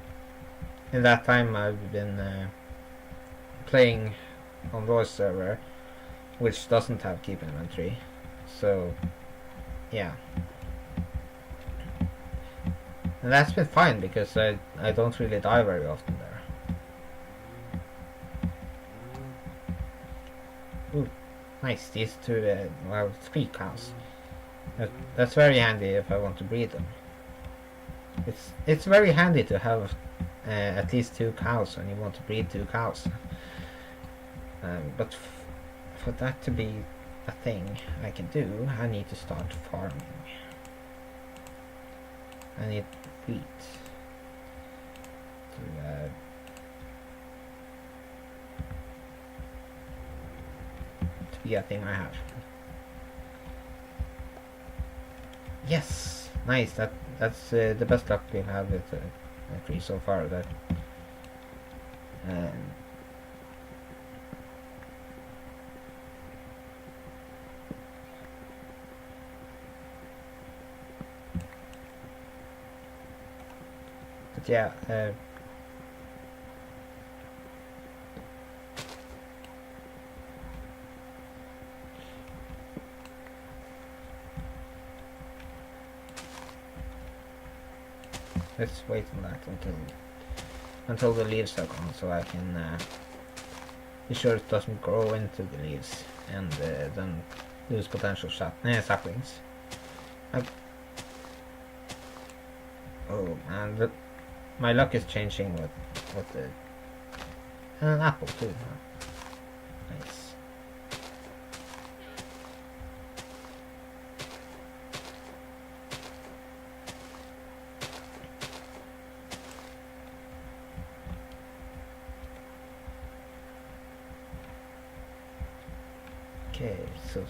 playing on Raw server, which doesn't have keep inventory. So yeah, and that's been fine because I don't really die very often there. Ooh, nice. These two, well, 3 cows. That's very handy if I want to breed them. It's very handy to have at least 2 cows when you want to breed 2 cows. But for that to be a thing I can do, I need to start farming. I need wheat to be a thing I have. Yes, nice. That's the best luck we've had with a tree so far. That but yeah. Let's wait on that until the leaves are gone, so I can be sure it doesn't grow into the leaves and then lose potential saplings. Oh man, my luck is changing with the and an apple too. Huh? Nice. Okay, so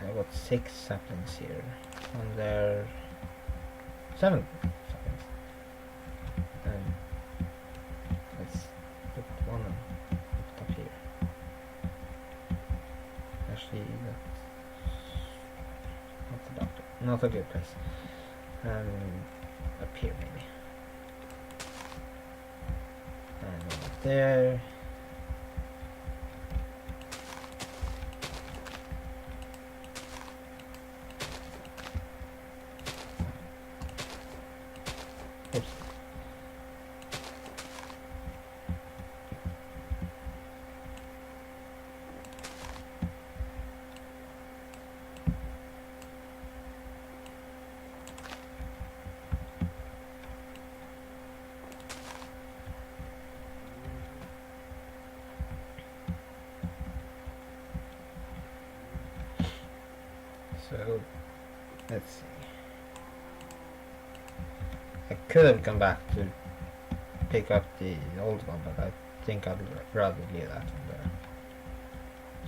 I got 6 saplings here, and there are 7 saplings. And let's put one up top here. Actually, that's not a good place. Up here maybe. And one up there. Oops. So let's see. I could have come back to pick up the old one, but I think I'd rather leave that one there.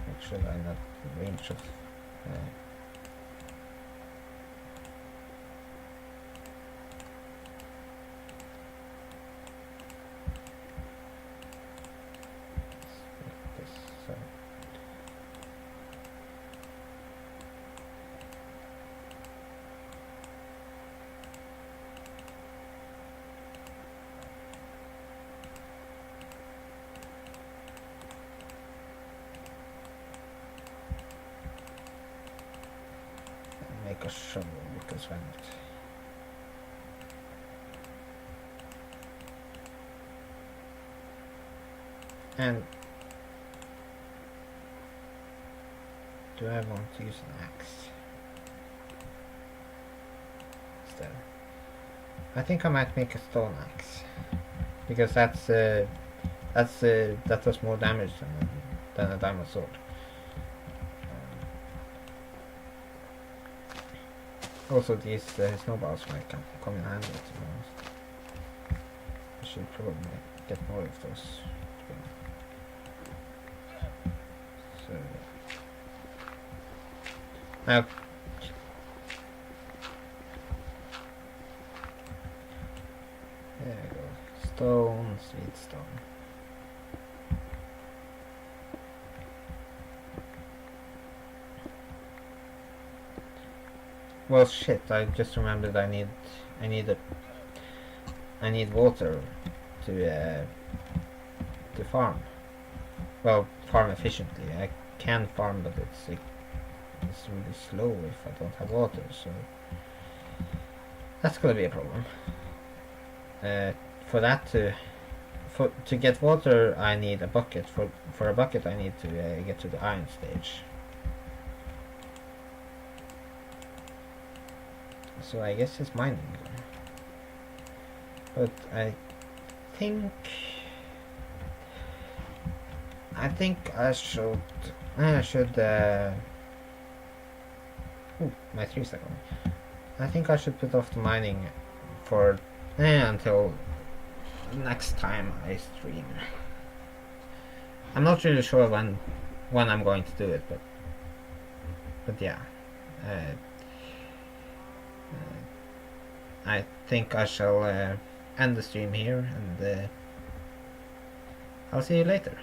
Make sure that I'm not in range of this. So make a shovel because why not? And do I want to use an axe instead? I think I might make a stone axe because that does more damage than a diamond sword. Also, these snowballs might come in handy, to be honest. I should probably get more of those. So now, there we go. Stone, sweet stone. Well, shit! I just remembered I need water to farm. Well, farm efficiently. I can farm, but it's really slow if I don't have water. So that's gonna be a problem. For that to get water, I need a bucket. For a bucket, I need to get to the iron stage. So I guess it's mining. But I think I should ooh, my 3 second. I think I should put off the mining for until next time I stream. I'm not really sure when I'm going to do it, but yeah. I think I shall end the stream here, and I'll see you later.